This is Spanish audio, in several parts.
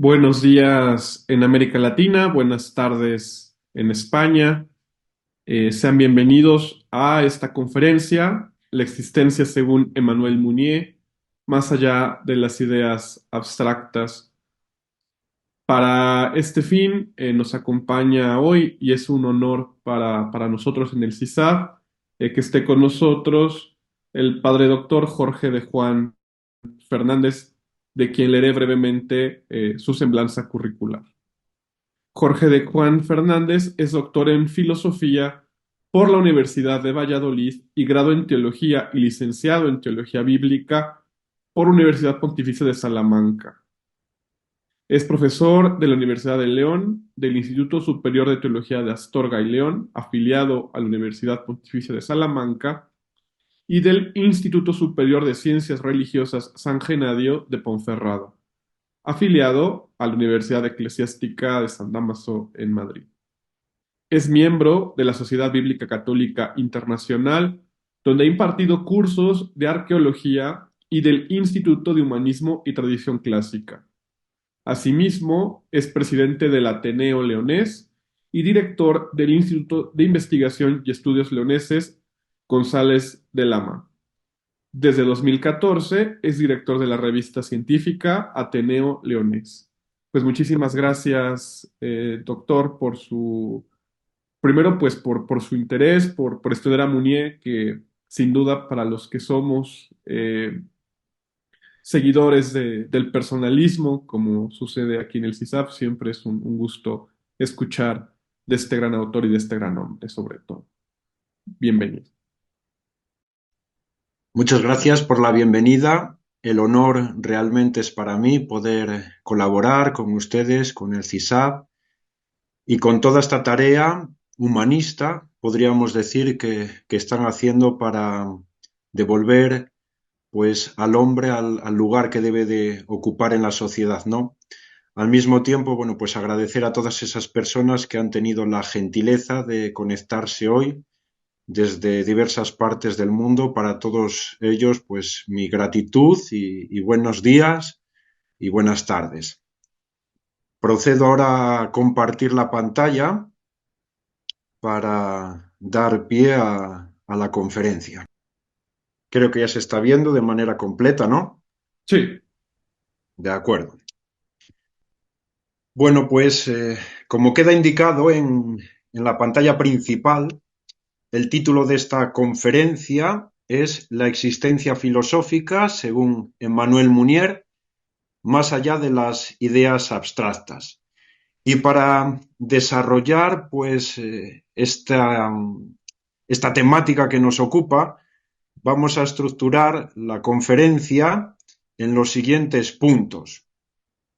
Buenos días en América Latina, buenas tardes en España. Sean bienvenidos a esta conferencia, La existencia según Emmanuel Mounier, más allá de las ideas abstractas. Para este fin nos acompaña hoy y es un honor para nosotros en el CISAB que esté con nosotros el padre doctor Jorge de Juan Fernández, de quien leeré brevemente su semblanza curricular. Jorge de Juan Fernández es doctor en filosofía por la Universidad de Valladolid y grado en teología y licenciado en teología bíblica por la Universidad Pontificia de Salamanca. Es profesor de la Universidad de León, del Instituto Superior de Teología de Astorga y León, afiliado a la Universidad Pontificia de Salamanca, y del Instituto Superior de Ciencias Religiosas San Genadio de Ponferrada, afiliado a la Universidad Eclesiástica de San Dámaso en Madrid. Es miembro de la Sociedad Bíblica Católica Internacional, donde ha impartido cursos de arqueología y del Instituto de Humanismo y Tradición Clásica. Asimismo, es presidente del Ateneo Leonés y director del Instituto de Investigación y Estudios Leoneses González de Lama. Desde 2014 es director de la revista científica Ateneo Leonés. Pues muchísimas gracias, doctor, primero, pues por su interés, por estudiar a Mounier, que sin duda para los que somos seguidores del personalismo, como sucede aquí en el CISAP, siempre es un gusto escuchar de este gran autor y de este gran hombre, sobre todo. Bienvenido. Muchas gracias por la bienvenida. El honor realmente es para mí poder colaborar con ustedes, con el CISAB y con toda esta tarea humanista, podríamos decir, que están haciendo para devolver pues al hombre al lugar que debe de ocupar en la sociedad, ¿no? Al mismo tiempo, bueno, pues agradecer a todas esas personas que han tenido la gentileza de conectarse hoy desde diversas partes del mundo. Para todos ellos, pues mi gratitud y buenos días y buenas tardes. Procedo ahora a compartir la pantalla para dar pie a la conferencia. Creo que ya se está viendo de manera completa, ¿no? Sí, De acuerdo. Bueno, pues como queda indicado en la pantalla principal, el título de esta conferencia es La existencia filosófica, según Emmanuel Mounier, más allá de las ideas abstractas. Y para desarrollar pues esta temática que nos ocupa, vamos a estructurar la conferencia en los siguientes puntos: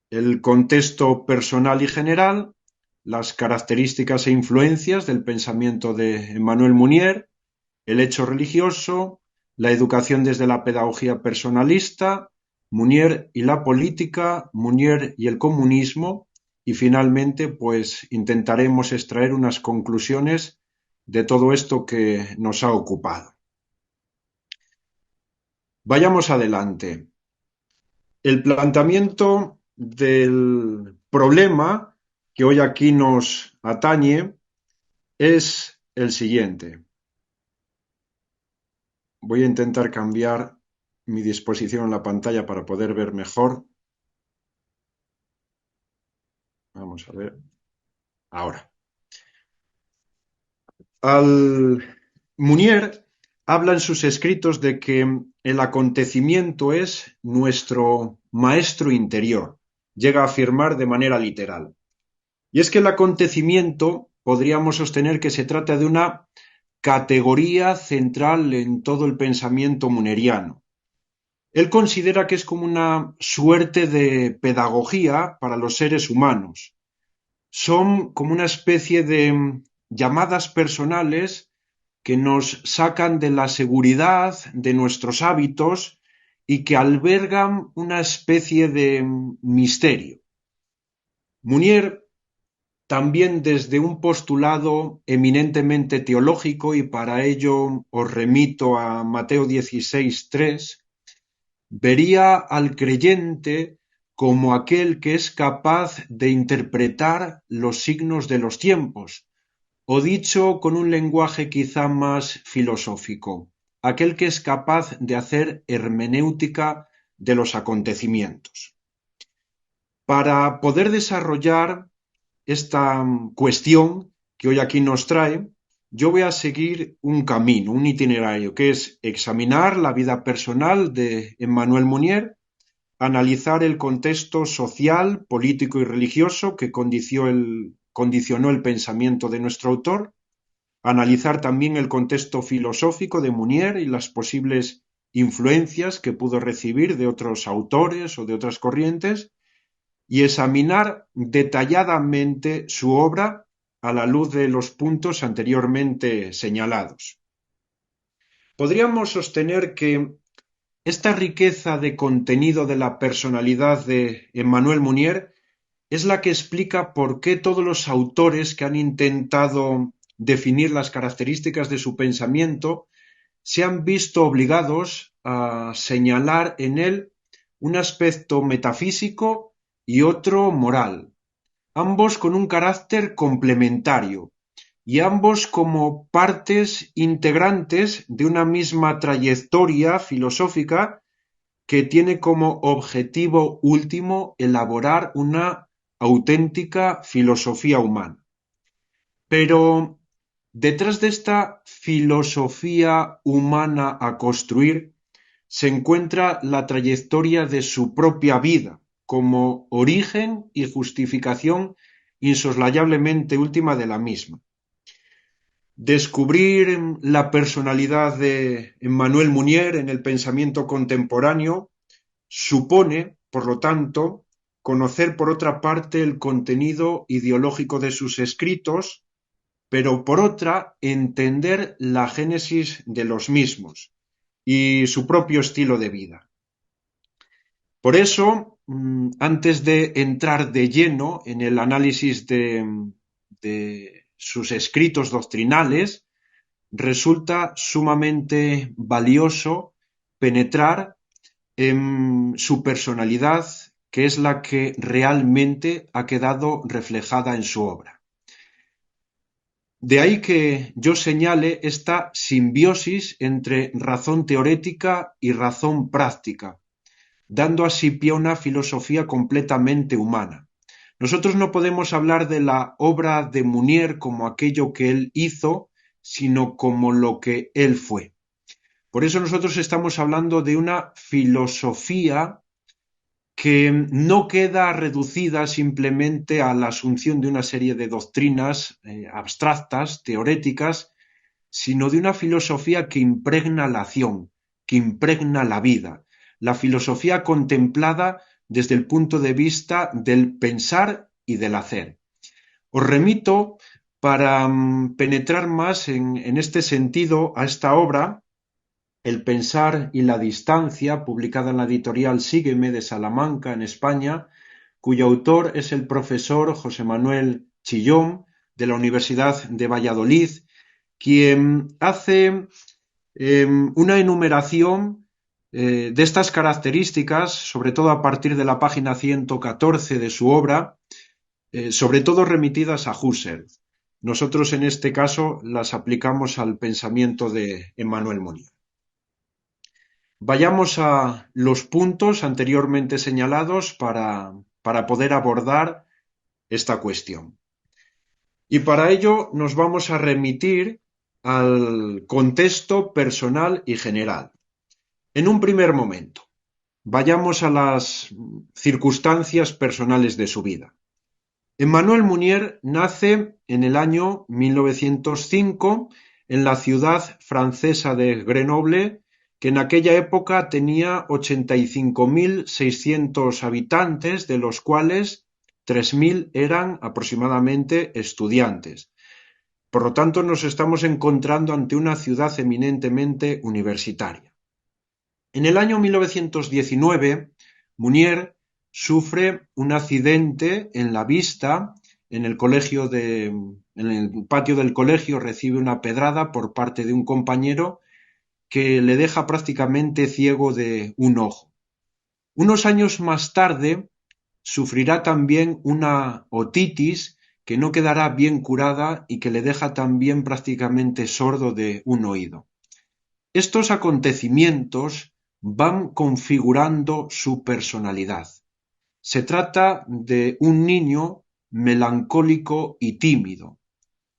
el contexto personal y general, las características e influencias del pensamiento de Emmanuel Mounier, el hecho religioso, la educación desde la pedagogía personalista, Mounier y la política, Mounier y el comunismo, y finalmente pues intentaremos extraer unas conclusiones de todo esto que nos ha ocupado. Vayamos adelante. El planteamiento del problema que hoy aquí nos atañe es el siguiente. Voy a intentar cambiar mi disposición en la pantalla para poder ver mejor. Vamos a ver. Ahora. Mounier habla en sus escritos de que el acontecimiento es nuestro maestro interior. Llega a afirmar de manera literal. Y es que el acontecimiento podríamos sostener que se trata de una categoría central en todo el pensamiento mouneriano. Él considera que es como una suerte de pedagogía para los seres humanos. Son como una especie de llamadas personales que nos sacan de la seguridad de nuestros hábitos y que albergan una especie de misterio. Mounier, también desde un postulado eminentemente teológico, y para ello os remito a Mateo 16:3, vería al creyente como aquel que es capaz de interpretar los signos de los tiempos, o dicho con un lenguaje quizá más filosófico, aquel que es capaz de hacer hermenéutica de los acontecimientos. Para poder desarrollar esta cuestión que hoy aquí nos trae, yo voy a seguir un camino, un itinerario, que es examinar la vida personal de Emmanuel Mounier, analizar el contexto social, político y religioso que condicionó el pensamiento de nuestro autor, analizar también el contexto filosófico de Mounier y las posibles influencias que pudo recibir de otros autores o de otras corrientes, y examinar detalladamente su obra a la luz de los puntos anteriormente señalados. Podríamos sostener que esta riqueza de contenido de la personalidad de Emmanuel Mounier es la que explica por qué todos los autores que han intentado definir las características de su pensamiento se han visto obligados a señalar en él un aspecto metafísico y otro moral, ambos con un carácter complementario y ambos como partes integrantes de una misma trayectoria filosófica que tiene como objetivo último elaborar una auténtica filosofía humana. Pero detrás de esta filosofía humana a construir se encuentra la trayectoria de su propia vida como origen y justificación insoslayablemente última de la misma. Descubrir la personalidad de Emmanuel Mounier en el pensamiento contemporáneo supone, por lo tanto, conocer por otra parte el contenido ideológico de sus escritos, pero por otra entender la génesis de los mismos y su propio estilo de vida. Por eso, antes de entrar de lleno en el análisis de sus escritos doctrinales, resulta sumamente valioso penetrar en su personalidad, que es la que realmente ha quedado reflejada en su obra. De ahí que yo señale esta simbiosis entre razón teórica y razón práctica, dando así pie a una filosofía completamente humana. Nosotros no podemos hablar de la obra de Mounier como aquello que él hizo, sino como lo que él fue. Por eso nosotros estamos hablando de una filosofía que no queda reducida simplemente a la asunción de una serie de doctrinas abstractas, teoréticas, sino de una filosofía que impregna la acción, que impregna la vida, la filosofía contemplada desde el punto de vista del pensar y del hacer. Os remito para penetrar más en este sentido a esta obra, El pensar y la distancia, publicada en la editorial Sígueme de Salamanca, en España, cuyo autor es el profesor José Manuel Chillón, de la Universidad de Valladolid, quien hace una enumeración de estas características, sobre todo a partir de la página 114 de su obra, sobre todo remitidas a Husserl. Nosotros en este caso las aplicamos al pensamiento de Emmanuel Mounier. Vayamos a los puntos anteriormente señalados para poder abordar esta cuestión. Y para ello nos vamos a remitir al contexto personal y general. En un primer momento, vayamos a las circunstancias personales de su vida. Emmanuel Mounier nace en el año 1905 en la ciudad francesa de Grenoble, que en aquella época tenía 85.600 habitantes, de los cuales 3.000 eran aproximadamente estudiantes. Por lo tanto, nos estamos encontrando ante una ciudad eminentemente universitaria. En el año 1919, Mounier sufre un accidente en la vista. En el patio del colegio recibe una pedrada por parte de un compañero que le deja prácticamente ciego de un ojo. Unos años más tarde sufrirá también una otitis que no quedará bien curada y que le deja también prácticamente sordo de un oído. Estos acontecimientos van configurando su personalidad. Se trata de un niño melancólico y tímido.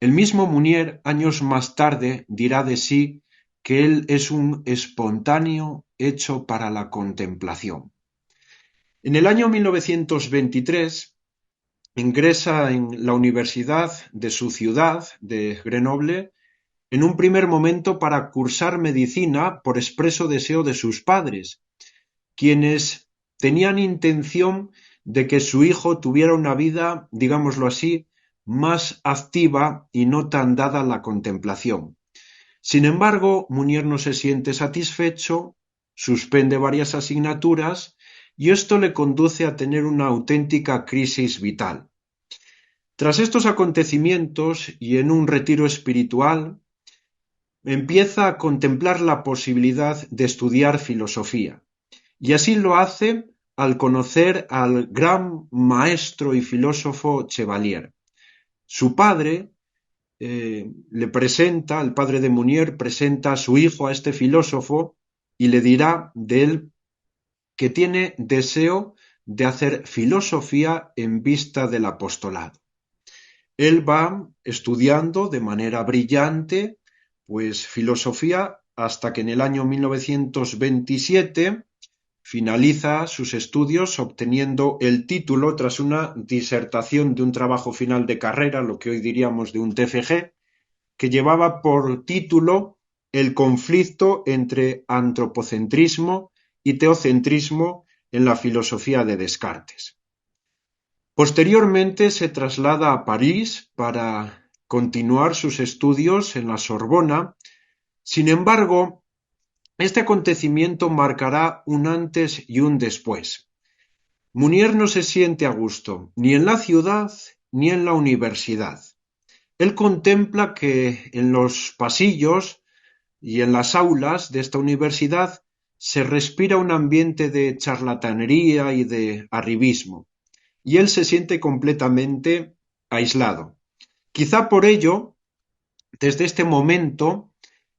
El mismo Munier, años más tarde, dirá de sí que él es un espontáneo hecho para la contemplación. En el año 1923 ingresa en la universidad de su ciudad, de Grenoble, en un primer momento para cursar medicina por expreso deseo de sus padres, quienes tenían intención de que su hijo tuviera una vida, digámoslo así, más activa y no tan dada a la contemplación. Sin embargo, Munier no se siente satisfecho, suspende varias asignaturas y esto le conduce a tener una auténtica crisis vital. Tras estos acontecimientos y en un retiro espiritual, empieza a contemplar la posibilidad de estudiar filosofía. Y así lo hace al conocer al gran maestro y filósofo Chevalier. Su padre el padre de Munier presenta a su hijo a este filósofo y le dirá de él que tiene deseo de hacer filosofía en vista del apostolado. Él va estudiando de manera brillante, pues filosofía hasta que en el año 1927 finaliza sus estudios obteniendo el título tras una disertación de un trabajo final de carrera, lo que hoy diríamos de un TFG, que llevaba por título El conflicto entre antropocentrismo y teocentrismo en la filosofía de Descartes. Posteriormente se traslada a París para continuar sus estudios en la Sorbona. Sin embargo, este acontecimiento marcará un antes y un después. Munier no se siente a gusto ni en la ciudad ni en la universidad. Él contempla que en los pasillos y en las aulas de esta universidad se respira un ambiente de charlatanería y de arribismo, y él se siente completamente aislado. Quizá por ello, desde este momento,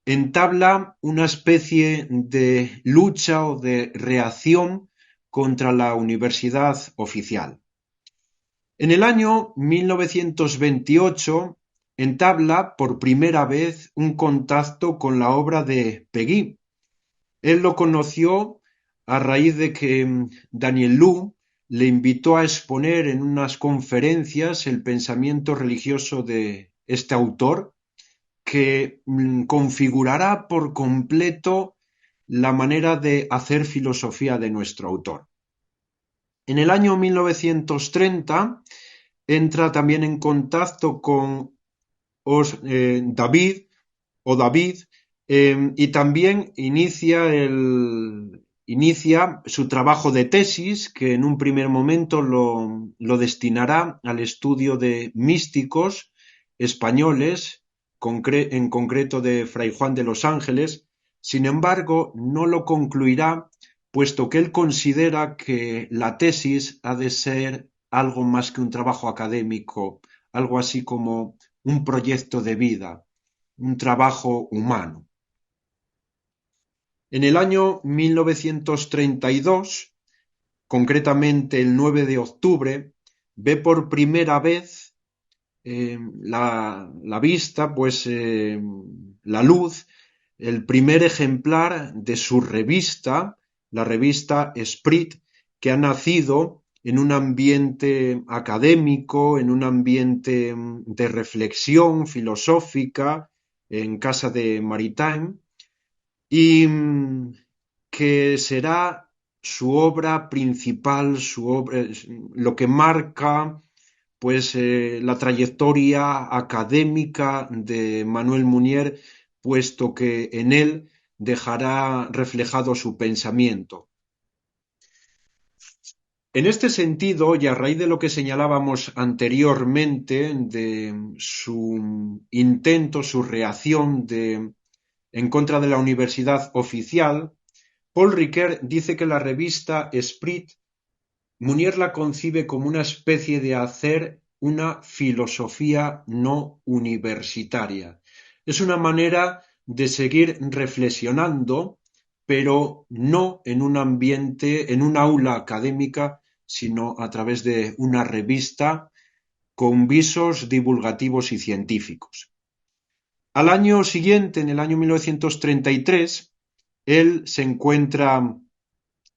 entabla una especie de lucha o de reacción contra la universidad oficial. En el año 1928 entabla por primera vez un contacto con la obra de Péguy. Él lo conoció a raíz de que Daniel Lu le invitó a exponer en unas conferencias el pensamiento religioso de este autor, que configurará por completo la manera de hacer filosofía de nuestro autor. En el año 1930 entra también en contacto con David y también inicia su trabajo de tesis, que en un primer momento lo destinará al estudio de místicos españoles, en concreto de Fray Juan de los Ángeles. Sin embargo, no lo concluirá, puesto que él considera que la tesis ha de ser algo más que un trabajo académico, algo así como un proyecto de vida, un trabajo humano. En el año 1932, concretamente el 9 de octubre, ve por primera vez la vista, pues la luz, el primer ejemplar de su revista, la revista Esprit, que ha nacido en un ambiente académico, en un ambiente de reflexión filosófica, en casa de Maritain, y que será su obra principal, lo que marca pues la trayectoria académica de Manuel Munier, puesto que en él dejará reflejado su pensamiento. En este sentido, y a raíz de lo que señalábamos anteriormente, de su intento, su reacción en contra de la universidad oficial, Paul Ricoeur dice que la revista Esprit Munier la concibe como una especie de hacer una filosofía no universitaria. Es una manera de seguir reflexionando, pero no en un ambiente, en un aula académica, sino a través de una revista con visos divulgativos y científicos. Al año siguiente, en el año 1933, él se encuentra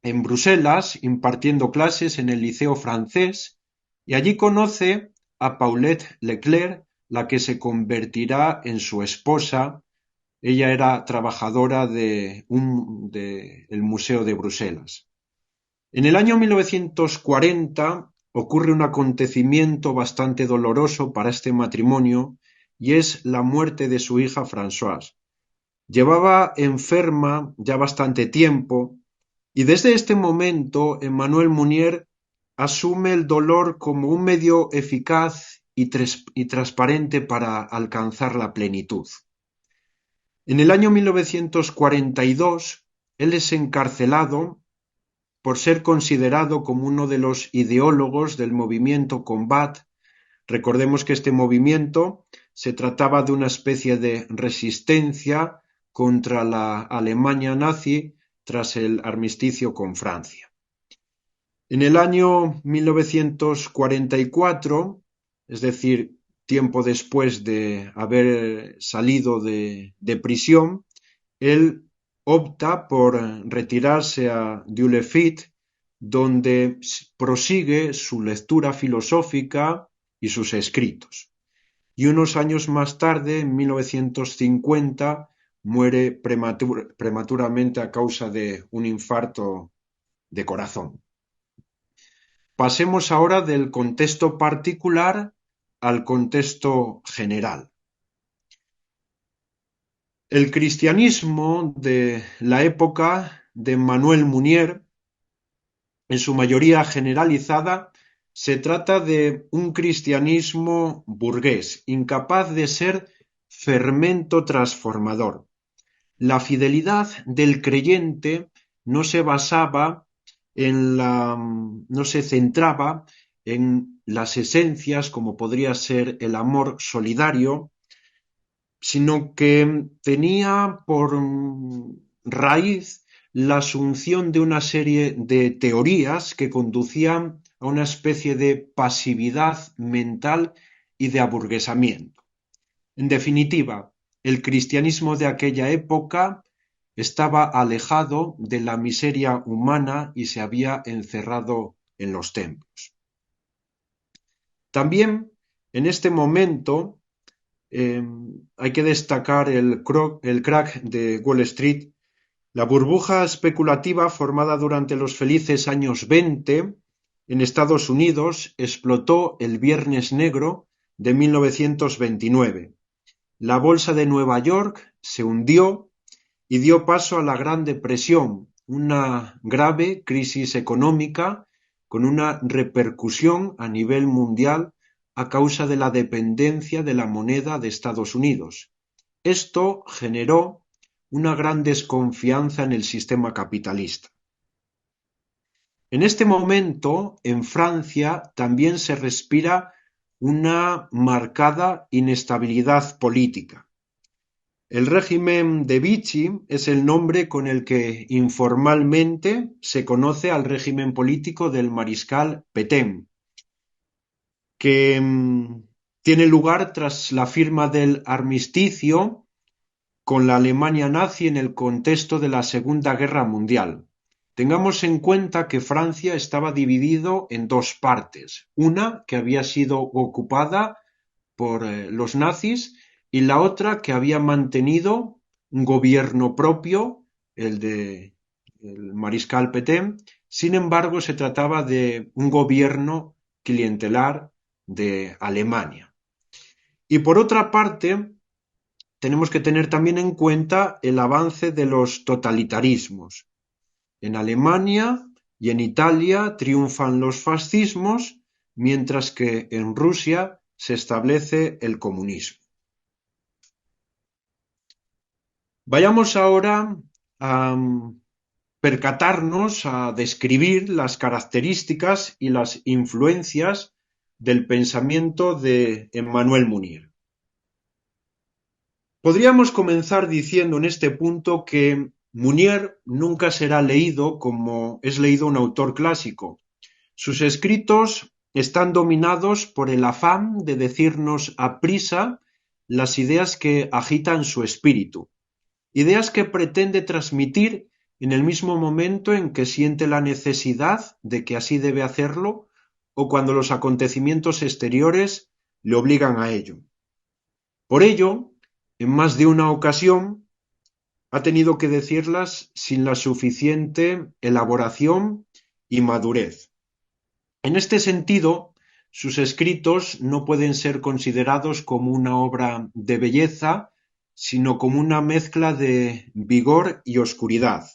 en Bruselas impartiendo clases en el Liceo francés y allí conoce a Paulette Leclerc, la que se convertirá en su esposa. Ella era trabajadora del Museo de Bruselas. En el año 1940 ocurre un acontecimiento bastante doloroso para este matrimonio y es la muerte de su hija Françoise. Llevaba enferma ya bastante tiempo y desde este momento Emmanuel Munier asume el dolor como un medio eficaz y transparente para alcanzar la plenitud. En el año 1942 él es encarcelado por ser considerado como uno de los ideólogos del movimiento Combat. Recordemos que este movimiento se trataba de una especie de resistencia contra la Alemania nazi tras el armisticio con Francia. En el año 1944, es decir, tiempo después de haber salido de prisión, él opta por retirarse a Dieulefit, donde prosigue su lectura filosófica y sus escritos. Y unos años más tarde, en 1950, muere prematuramente a causa de un infarto de corazón. Pasemos ahora del contexto particular al contexto general. El cristianismo de la época de Manuel Munier, en su mayoría generalizada, se trata de un cristianismo burgués, incapaz de ser fermento transformador. La fidelidad del creyente no se basaba no se centraba en las esencias como podría ser el amor solidario, sino que tenía por raíz la asunción de una serie de teorías que conducían a una especie de pasividad mental y de aburguesamiento. En definitiva, el cristianismo de aquella época estaba alejado de la miseria humana y se había encerrado en los templos. También en este momento eh, hay que destacar el crack de Wall Street, la burbuja especulativa formada durante los felices años 20 en Estados Unidos explotó el Viernes Negro de 1929. La bolsa de Nueva York se hundió y dio paso a la Gran Depresión, una grave crisis económica con una repercusión a nivel mundial a causa de la dependencia de la moneda de Estados Unidos. Esto generó una gran desconfianza en el sistema capitalista. En este momento, en Francia, también se respira una marcada inestabilidad política. El régimen de Vichy es el nombre con el que informalmente se conoce al régimen político del mariscal Pétain, que tiene lugar tras la firma del armisticio con la Alemania nazi en el contexto de la Segunda Guerra Mundial. Tengamos en cuenta que Francia estaba dividido en dos partes, una que había sido ocupada por los nazis y la otra que había mantenido un gobierno propio, el mariscal Pétain. Sin embargo, se trataba de un gobierno clientelar de Alemania. Y por otra parte, tenemos que tener también en cuenta el avance de los totalitarismos. En Alemania y en Italia triunfan los fascismos, mientras que en Rusia se establece el comunismo. Vayamos ahora a percatarnos a describir las características y las influencias del pensamiento de Emmanuel Mounier. Podríamos comenzar diciendo en este punto que Mounier nunca será leído como es leído un autor clásico. Sus escritos están dominados por el afán de decirnos aprisa las ideas que agitan su espíritu, ideas que pretende transmitir en el mismo momento en que siente la necesidad de que así debe hacerlo o cuando los acontecimientos exteriores le obligan a ello. Por ello, en más de una ocasión, ha tenido que decirlas sin la suficiente elaboración y madurez. En este sentido, sus escritos no pueden ser considerados como una obra de belleza, sino como una mezcla de vigor y oscuridad,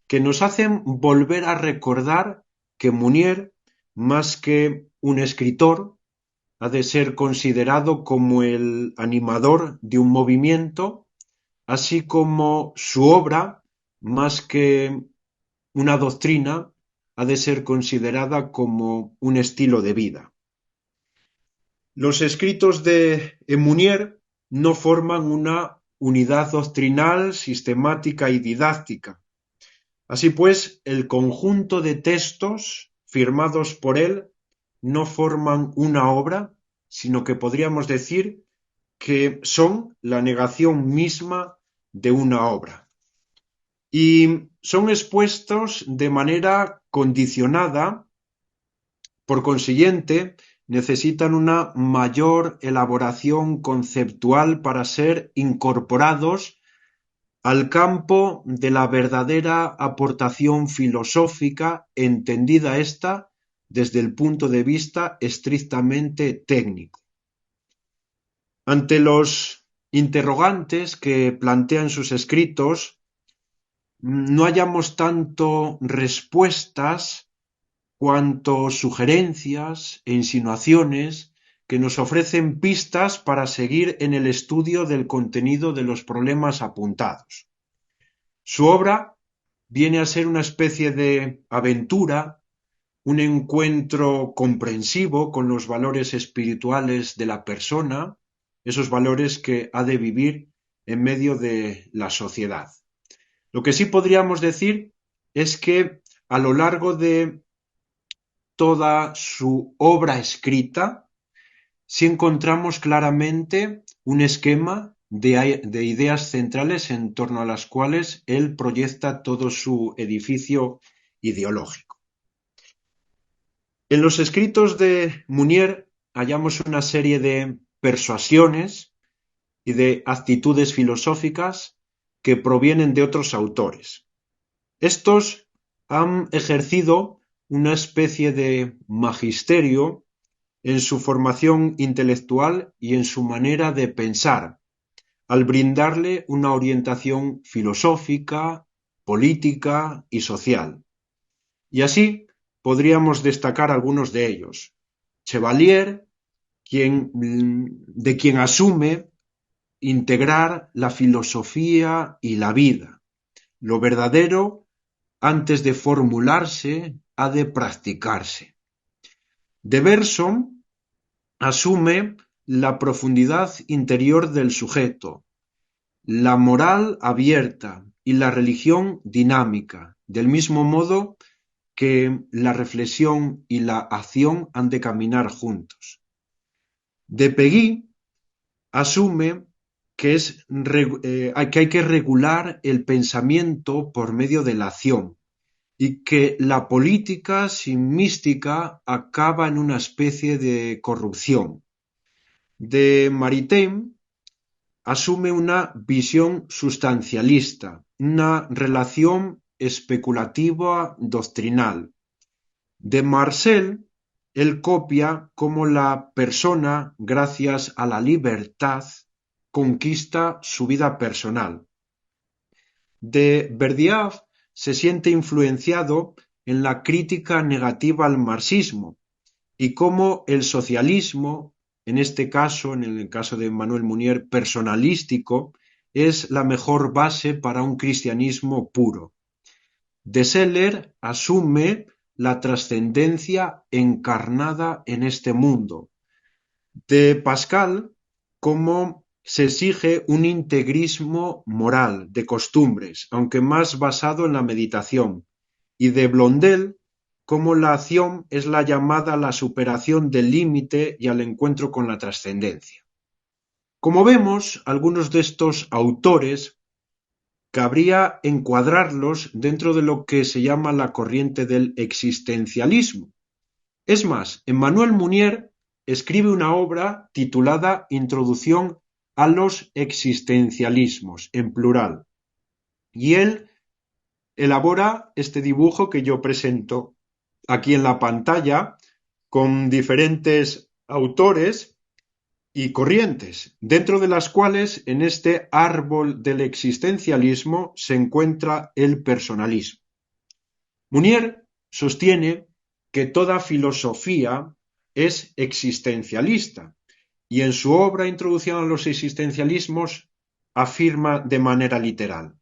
que nos hacen volver a recordar que Mounier, más que un escritor, ha de ser considerado como el animador de un movimiento, así como su obra, más que una doctrina, ha de ser considerada como un estilo de vida. Los escritos de Mounier no forman una unidad doctrinal, sistemática y didáctica. Así pues, el conjunto de textos firmados por él no forman una obra, sino que podríamos decir que son la negación misma de una obra. Y son expuestos de manera condicionada, por consiguiente, necesitan una mayor elaboración conceptual para ser incorporados al campo de la verdadera aportación filosófica, entendida ésta desde el punto de vista estrictamente técnico. Ante los interrogantes que plantean sus escritos, no hallamos tanto respuestas cuanto sugerencias e insinuaciones que nos ofrecen pistas para seguir en el estudio del contenido de los problemas apuntados. Su obra viene a ser una especie de aventura, un encuentro comprensivo con los valores espirituales de la persona, esos valores que ha de vivir en medio de la sociedad. Lo que sí podríamos decir es que a lo largo de toda su obra escrita, sí encontramos claramente un esquema de ideas centrales en torno a las cuales él proyecta todo su edificio ideológico. En los escritos de Mounier hallamos una serie de persuasiones y de actitudes filosóficas que provienen de otros autores. Estos han ejercido una especie de magisterio en su formación intelectual y en su manera de pensar, al brindarle una orientación filosófica, política y social. Y así podríamos destacar algunos de ellos. Chevalier, de quien asume integrar la filosofía y la vida. Lo verdadero, antes de formularse, ha de practicarse. De Bergson asume la profundidad interior del sujeto, la moral abierta y la religión dinámica, del mismo modo que la reflexión y la acción han de caminar juntos. De Peggy asume que hay que regular el pensamiento por medio de la acción y que la política sin mística acaba en una especie de corrupción. De Maritain asume una visión sustancialista, una relación especulativa doctrinal. De Marcel, él copia cómo la persona, gracias a la libertad, conquista su vida personal. De Berdyaev se siente influenciado en la crítica negativa al marxismo y cómo el socialismo, en este caso, en el caso de Emmanuel Mounier, personalístico, es la mejor base para un cristianismo puro. De Seller asume la trascendencia encarnada en este mundo. De Pascal, cómo se exige un integrismo moral, de costumbres, aunque más basado en la meditación. Y de Blondel, cómo la acción es la llamada a la superación del límite y al encuentro con la trascendencia. Como vemos, algunos de estos autores cabría encuadrarlos dentro de lo que se llama la corriente del existencialismo. Es más, Emmanuel Mounier escribe una obra titulada Introducción a los existencialismos, en plural, y él elabora este dibujo que yo presento aquí en la pantalla con diferentes autores y corrientes, dentro de las cuales en este árbol del existencialismo se encuentra el personalismo. Mounier sostiene que toda filosofía es existencialista y en su obra Introducción a los existencialismos afirma de manera literal: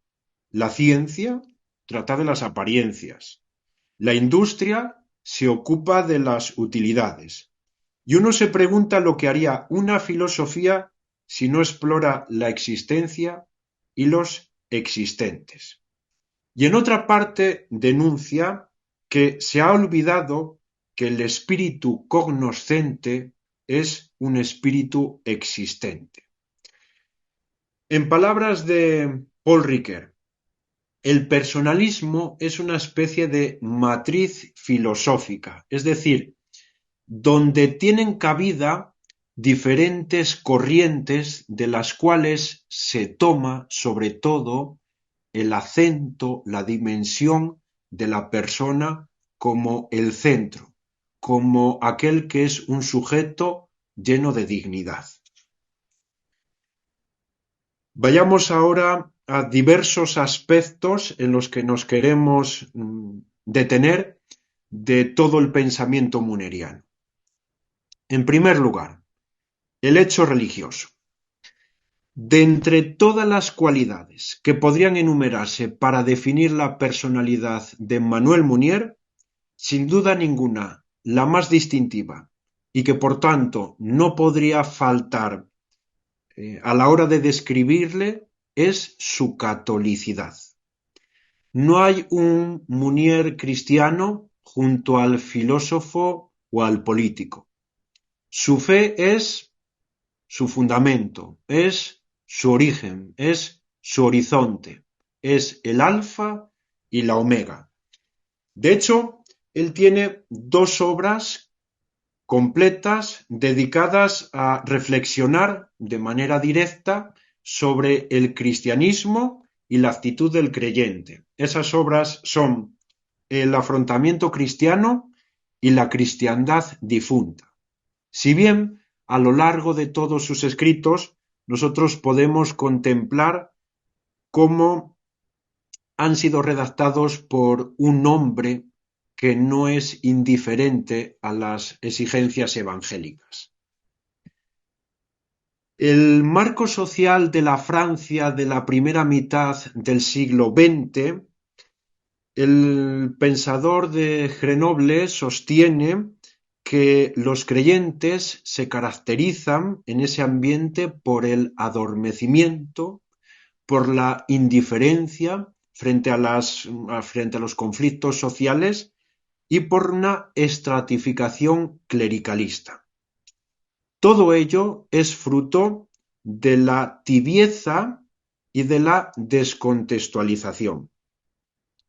la ciencia trata de las apariencias, la industria se ocupa de las utilidades, y uno se pregunta lo que haría una filosofía si no explora la existencia y los existentes. Y en otra parte denuncia que se ha olvidado que el espíritu cognoscente es un espíritu existente. En palabras de Paul Ricoeur, el personalismo es una especie de matriz filosófica, es decir, donde tienen cabida diferentes corrientes de las cuales se toma sobre todo el acento, la dimensión de la persona como el centro, como aquel que es un sujeto lleno de dignidad. Vayamos ahora a diversos aspectos en los que nos queremos detener de todo el pensamiento mouneriano. En primer lugar, el hecho religioso. De entre todas las cualidades que podrían enumerarse para definir la personalidad de Emmanuel Mounier, sin duda ninguna, la más distintiva y que por tanto no podría faltar a la hora de describirle es su catolicidad. No hay un Mounier cristiano junto al filósofo o al político. Su fe es su fundamento, es su origen, es su horizonte, es el alfa y la omega. De hecho, él tiene dos obras completas dedicadas a reflexionar de manera directa sobre el cristianismo y la actitud del creyente. Esas obras son El afrontamiento cristiano y La cristiandad difunta. Si bien a lo largo de todos sus escritos nosotros podemos contemplar cómo han sido redactados por un hombre que no es indiferente a las exigencias evangélicas. El marco social de la Francia de la primera mitad del siglo XX, el pensador de Grenoble sostiene que los creyentes se caracterizan en ese ambiente por el adormecimiento, por la indiferencia frente a los conflictos sociales y por una estratificación clericalista. Todo ello es fruto de la tibieza y de la descontextualización.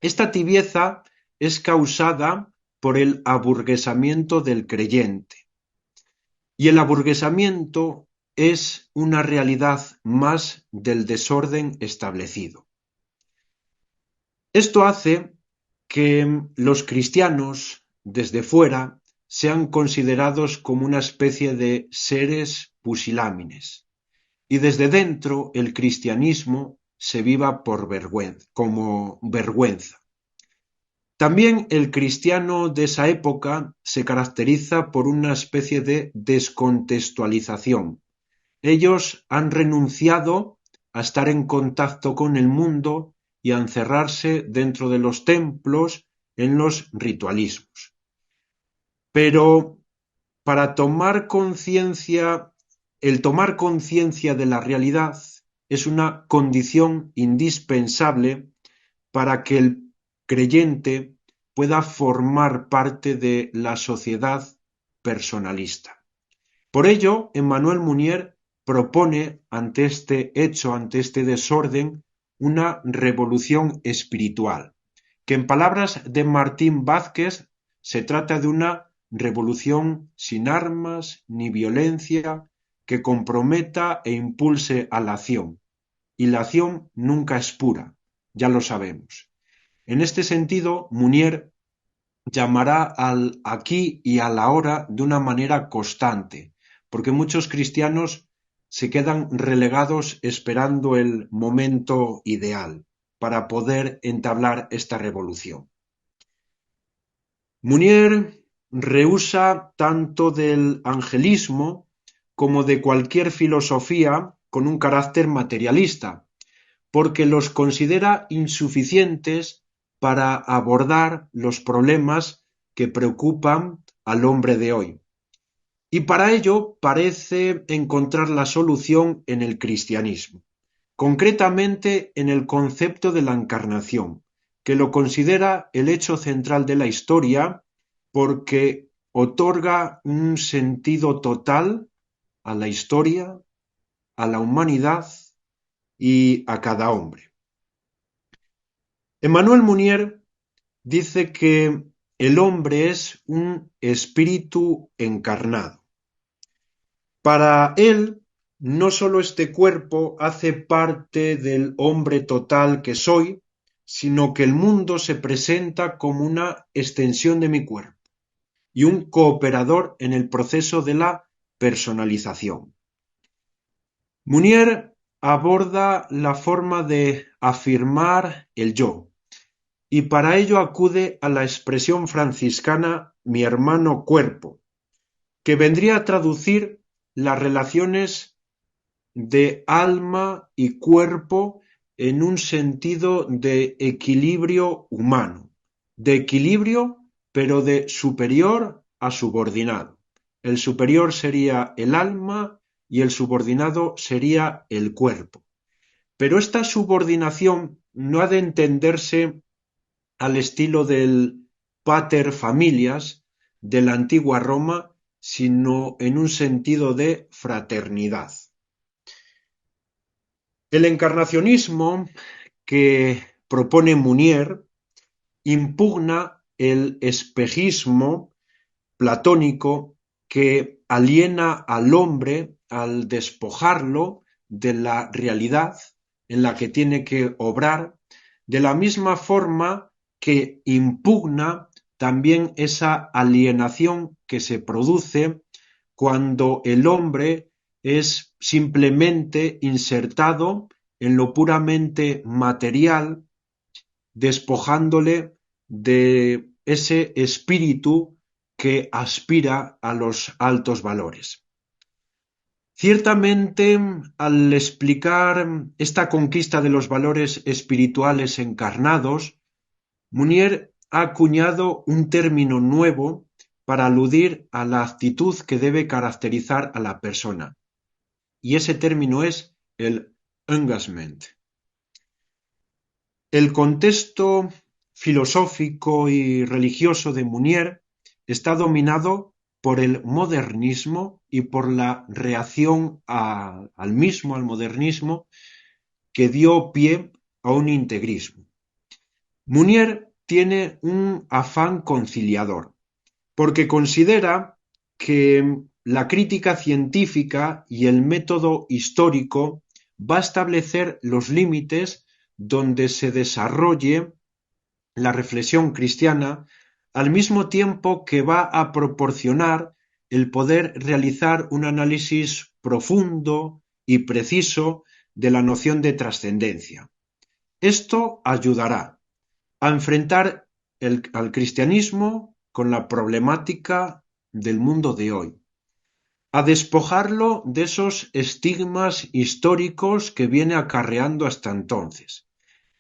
Esta tibieza es causada por el aburguesamiento del creyente. Y el aburguesamiento es una realidad más del desorden establecido. Esto hace que los cristianos desde fuera sean considerados como una especie de seres pusilámines y desde dentro el cristianismo se viva por como vergüenza. También el cristiano de esa época se caracteriza por una especie de descontextualización. Ellos han renunciado a estar en contacto con el mundo y a encerrarse dentro de los templos en los ritualismos. Pero para el tomar conciencia de la realidad es una condición indispensable para que el creyente pueda formar parte de la sociedad personalista. Por ello, Emmanuel Mounier propone ante este hecho, ante este desorden, una revolución espiritual, que en palabras de Martín Vázquez se trata de una revolución sin armas ni violencia que comprometa e impulse a la acción. Y la acción nunca es pura, ya lo sabemos. En este sentido, Mounier llamará al aquí y al ahora de una manera constante, porque muchos cristianos se quedan relegados esperando el momento ideal para poder entablar esta revolución. Mounier rehúsa tanto del angelismo como de cualquier filosofía con un carácter materialista, porque los considera insuficientes para abordar los problemas que preocupan al hombre de hoy. Y para ello parece encontrar la solución en el cristianismo, concretamente en el concepto de la encarnación, que lo considera el hecho central de la historia porque otorga un sentido total a la historia, a la humanidad y a cada hombre. Emmanuel Mounier dice que el hombre es un espíritu encarnado. Para él, no solo este cuerpo hace parte del hombre total que soy, sino que el mundo se presenta como una extensión de mi cuerpo y un cooperador en el proceso de la personalización. Mounier aborda la forma de afirmar el yo, y para ello acude a la expresión franciscana mi hermano cuerpo, que vendría a traducir las relaciones de alma y cuerpo en un sentido de equilibrio humano, de equilibrio pero de superior a subordinado. El superior sería el alma y el subordinado sería el cuerpo. Pero esta subordinación no ha de entenderse al estilo del pater familias de la antigua Roma, sino en un sentido de fraternidad. El encarnacionismo que propone Mounier impugna el espejismo platónico que aliena al hombre al despojarlo de la realidad en la que tiene que obrar, de la misma forma que impugna también esa alienación que se produce cuando el hombre es simplemente insertado en lo puramente material, despojándole de ese espíritu que aspira a los altos valores. Ciertamente, al explicar esta conquista de los valores espirituales encarnados, Mounier ha acuñado un término nuevo para aludir a la actitud que debe caracterizar a la persona, y ese término es el engagement. El contexto filosófico y religioso de Mounier está dominado por el modernismo y por la reacción al modernismo, que dio pie a un integrismo. Mounier tiene un afán conciliador, porque considera que la crítica científica y el método histórico va a establecer los límites donde se desarrolle la reflexión cristiana, al mismo tiempo que va a proporcionar el poder realizar un análisis profundo y preciso de la noción de trascendencia. Esto ayudará a enfrentar al cristianismo con la problemática del mundo de hoy, a despojarlo de esos estigmas históricos que viene acarreando hasta entonces,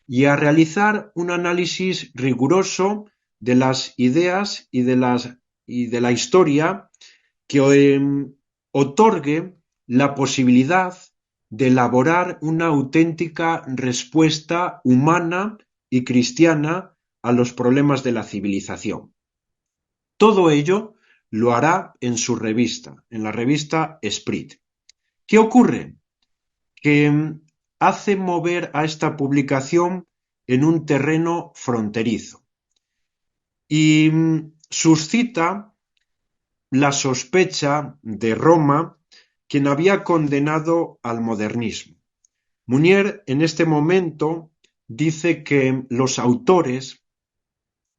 y a realizar un análisis riguroso de las ideas y de la historia que otorgue la posibilidad de elaborar una auténtica respuesta humana y cristiana a los problemas de la civilización. Todo ello lo hará en su revista, en la revista Esprit. ¿Qué ocurre? Que hace mover a esta publicación en un terreno fronterizo y suscita la sospecha de Roma, quien había condenado al modernismo. Munier en este momento dice que los autores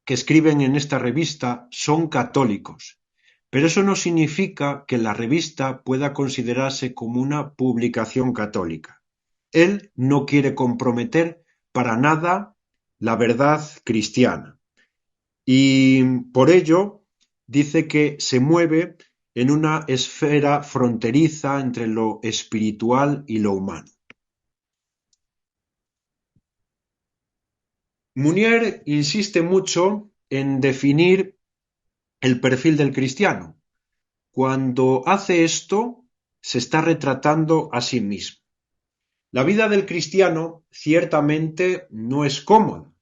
que escriben en esta revista son católicos, pero eso no significa que la revista pueda considerarse como una publicación católica. Él no quiere comprometer para nada la verdad cristiana y por ello dice que se mueve en una esfera fronteriza entre lo espiritual y lo humano. Munier insiste mucho en definir el perfil del cristiano. Cuando hace esto, se está retratando a sí mismo. La vida del cristiano ciertamente no es cómoda,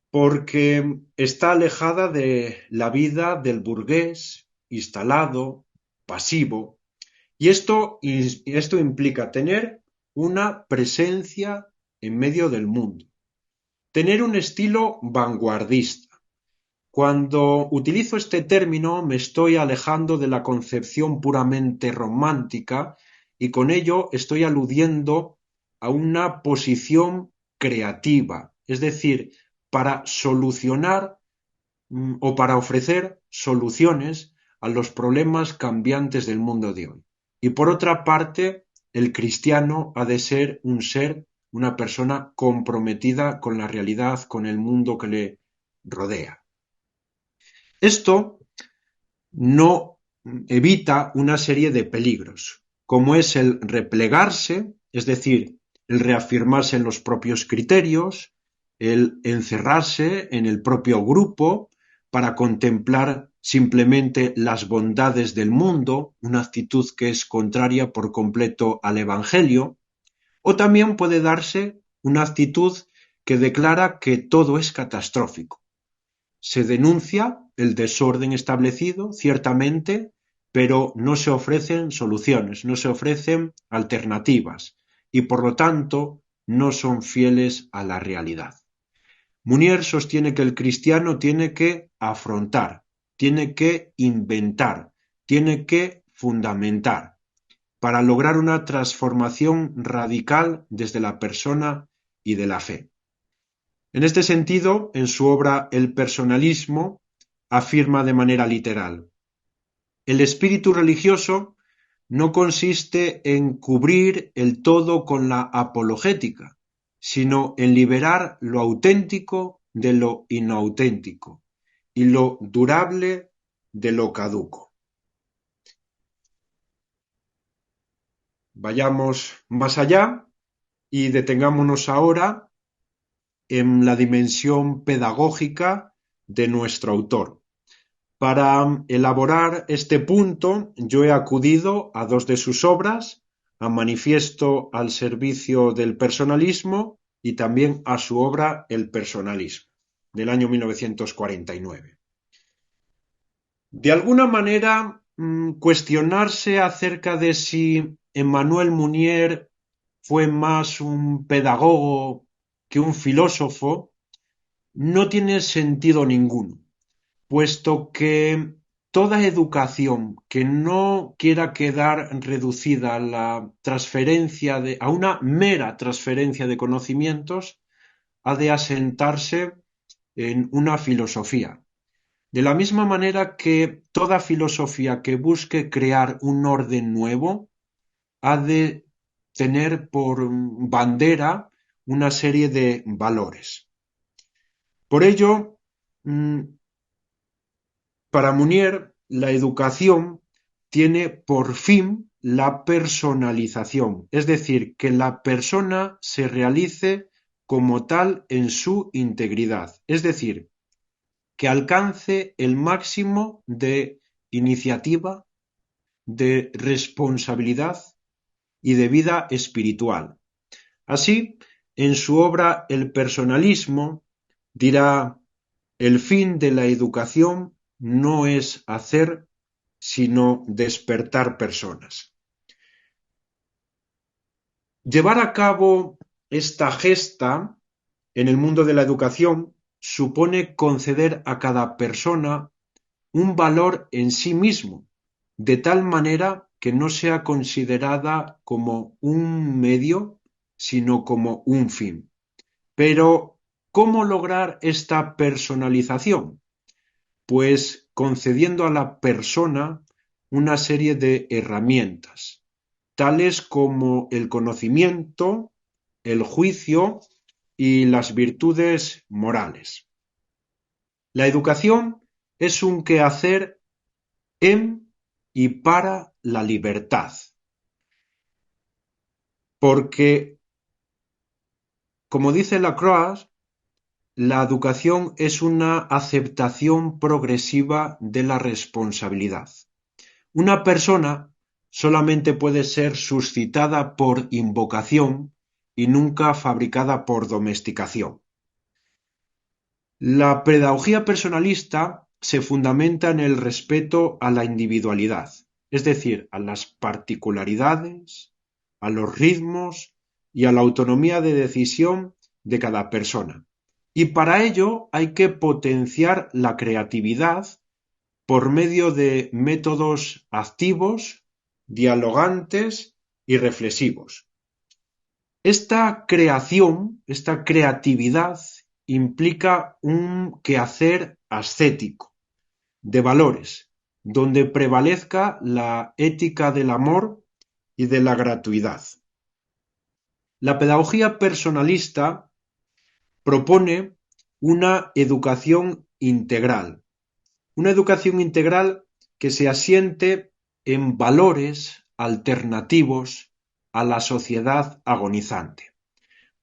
porque está alejada de la vida del burgués, instalado, pasivo, y esto implica tener una presencia en medio del mundo, tener un estilo vanguardista. Cuando utilizo este término me estoy alejando de la concepción puramente romántica y con ello estoy aludiendo a una posición creativa, es decir, para solucionar o para ofrecer soluciones a los problemas cambiantes del mundo de hoy. Y por otra parte, el cristiano ha de ser un ser, una persona comprometida con la realidad, con el mundo que le rodea. Esto no evita una serie de peligros, como es el replegarse, es decir, el reafirmarse en los propios criterios, el encerrarse en el propio grupo para contemplar simplemente las bondades del mundo, una actitud que es contraria por completo al Evangelio, o también puede darse una actitud que declara que todo es catastrófico. Se denuncia el desorden establecido, ciertamente, pero no se ofrecen soluciones, no se ofrecen alternativas y por lo tanto no son fieles a la realidad. Munier sostiene que el cristiano tiene que afrontar, tiene que inventar, tiene que fundamentar para lograr una transformación radical desde la persona y de la fe. En este sentido, en su obra El personalismo, afirma de manera literal: el espíritu religioso no consiste en cubrir el todo con la apologética, sino en liberar lo auténtico de lo inauténtico y lo durable de lo caduco. Vayamos más allá y detengámonos ahora en la dimensión pedagógica de nuestro autor. Para elaborar este punto, yo he acudido a dos de sus obras, a Manifiesto al servicio del personalismo y también a su obra El personalismo, del año 1949. De alguna manera, cuestionarse acerca de si Emmanuel Munier fue más un pedagogo que un filósofo no tiene sentido ninguno, puesto que toda educación que no quiera quedar reducida a la transferencia a una mera transferencia de conocimientos ha de asentarse en una filosofía. De la misma manera que toda filosofía que busque crear un orden nuevo ha de tener por bandera una serie de valores. Por ello, para Munier, la educación tiene por fin la personalización, es decir, que la persona se realice como tal en su integridad, es decir, que alcance el máximo de iniciativa, de responsabilidad y de vida espiritual. Así, en su obra El personalismo, dirá: el fin de la educación no es hacer, sino despertar personas. Llevar a cabo esta gesta en el mundo de la educación supone conceder a cada persona un valor en sí mismo, de tal manera que no sea considerada como un medio, sino como un fin. Pero, ¿cómo lograr esta personalización? Pues concediendo a la persona una serie de herramientas, tales como el conocimiento, el juicio y las virtudes morales. La educación es un quehacer en y para la libertad, porque, como dice Lacroix, la educación es una aceptación progresiva de la responsabilidad. Una persona solamente puede ser suscitada por invocación y nunca fabricada por domesticación. La pedagogía personalista se fundamenta en el respeto a la individualidad, es decir, a las particularidades, a los ritmos y a la autonomía de decisión de cada persona. Y para ello hay que potenciar la creatividad por medio de métodos activos, dialogantes y reflexivos. Esta creación, esta creatividad, implica un quehacer ascético, de valores, donde prevalezca la ética del amor y de la gratuidad. La pedagogía personalista propone una educación integral que se asiente en valores alternativos a la sociedad agonizante.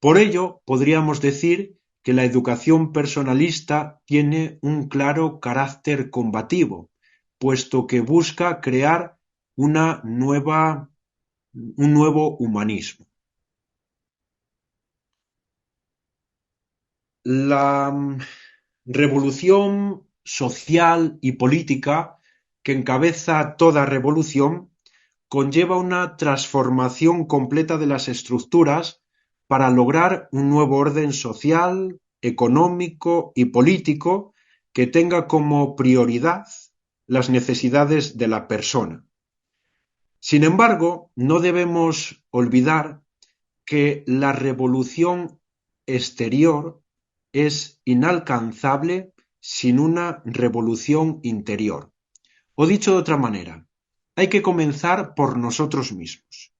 Por ello, podríamos decir que la educación personalista tiene un claro carácter combativo, puesto que busca crear un nuevo humanismo. La revolución social y política que encabeza toda revolución conlleva una transformación completa de las estructuras para lograr un nuevo orden social, económico y político que tenga como prioridad las necesidades de la persona. Sin embargo, no debemos olvidar que la revolución exterior es inalcanzable sin una revolución interior. O dicho de otra manera, hay que comenzar por nosotros mismos.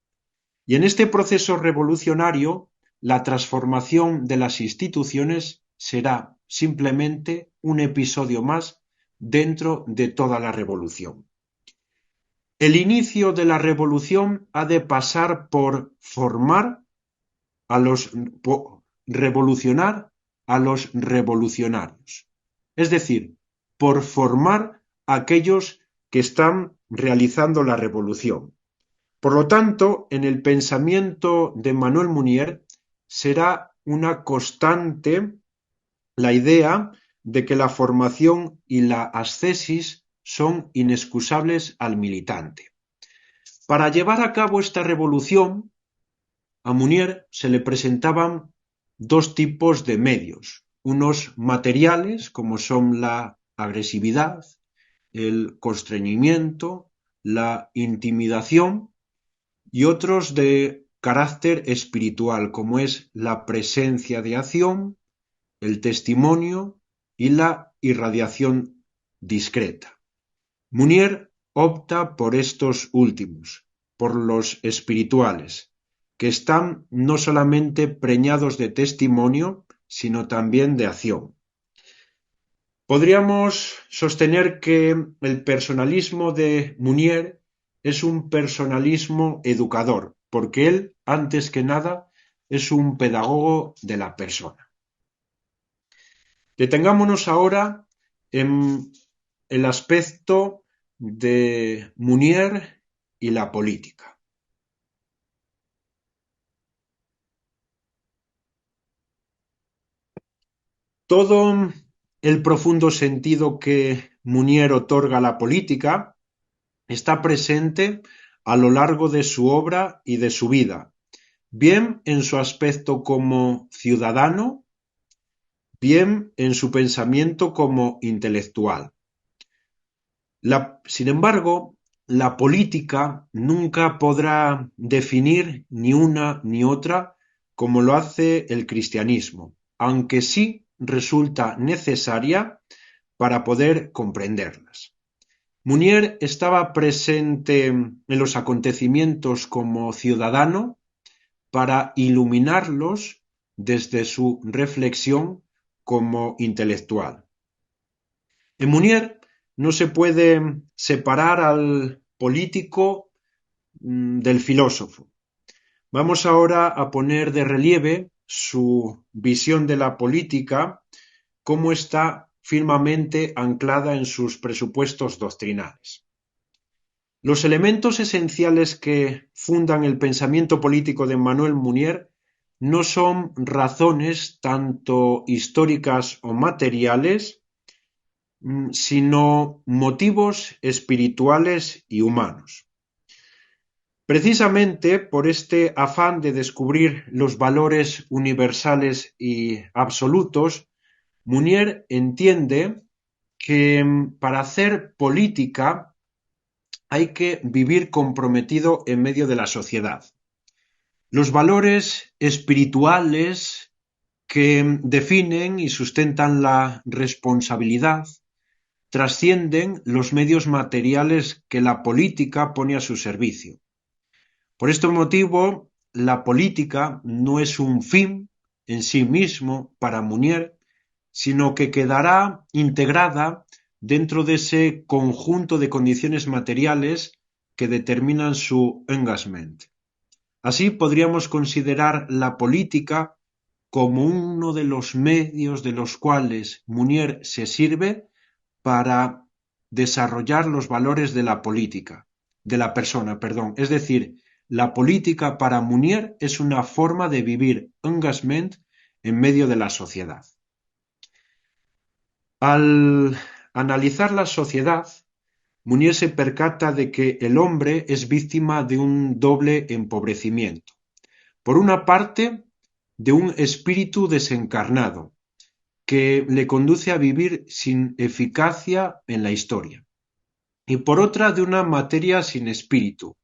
Y en este proceso revolucionario, la transformación de las instituciones será simplemente un episodio más dentro de toda la revolución. El inicio de la revolución ha de pasar por revolucionar a los revolucionarios. Es decir, por formar a aquellos que están realizando la revolución. Por lo tanto, en el pensamiento de Manuel Munier será una constante la idea de que la formación y la ascesis son inexcusables al militante. Para llevar a cabo esta revolución, a Munier se le presentaban dos tipos de medios, unos materiales como son la agresividad, el constreñimiento, la intimidación, y otros de carácter espiritual como es la presencia de acción, el testimonio y la irradiación discreta. Munier opta por estos últimos, por los espirituales, que están no solamente preñados de testimonio, sino también de acción. Podríamos sostener que el personalismo de Munier es un personalismo educador, porque él, antes que nada, es un pedagogo de la persona. Detengámonos ahora en el aspecto de Munier y la política. Todo el profundo sentido que Munier otorga a la política está presente a lo largo de su obra y de su vida, bien en su aspecto como ciudadano, bien en su pensamiento como intelectual. Sin embargo, la política nunca podrá definir ni una ni otra como lo hace el cristianismo, aunque sí resulta necesaria para poder comprenderlas. Munier estaba presente en los acontecimientos como ciudadano para iluminarlos desde su reflexión como intelectual. En Munier no se puede separar al político del filósofo. Vamos ahora a poner de relieve su visión de la política, cómo está firmemente anclada en sus presupuestos doctrinales. Los elementos esenciales que fundan el pensamiento político de Emmanuel Munier no son razones tanto históricas o materiales, sino motivos espirituales y humanos. Precisamente por este afán de descubrir los valores universales y absolutos, Munier entiende que para hacer política hay que vivir comprometido en medio de la sociedad. Los valores espirituales que definen y sustentan la responsabilidad trascienden los medios materiales que la política pone a su servicio. Por este motivo, la política no es un fin en sí mismo para Munier, sino que quedará integrada dentro de ese conjunto de condiciones materiales que determinan su engagement. Así podríamos considerar la política como uno de los medios de los cuales Munier se sirve para desarrollar los valores de la política, de la persona, perdón. Es decir, la política para Munier es una forma de vivir engagement en medio de la sociedad. Al analizar la sociedad, Munier se percata de que el hombre es víctima de un doble empobrecimiento. Por una parte, de un espíritu desencarnado, que le conduce a vivir sin eficacia en la historia. Y por otra, de una materia sin espíritu,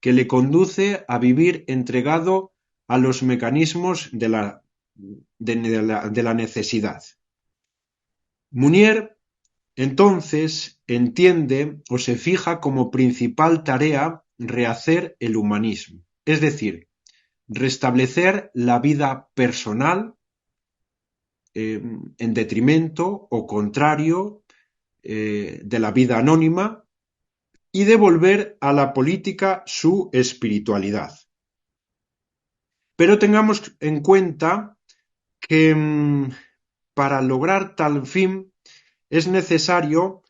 que le conduce a vivir entregado a los mecanismos de la necesidad. Munier, entonces, entiende o se fija como principal tarea rehacer el humanismo, es decir, restablecer la vida personal en detrimento o contrario de la vida anónima y devolver a la política su espiritualidad. Pero tengamos en cuenta que para lograr tal fin es necesario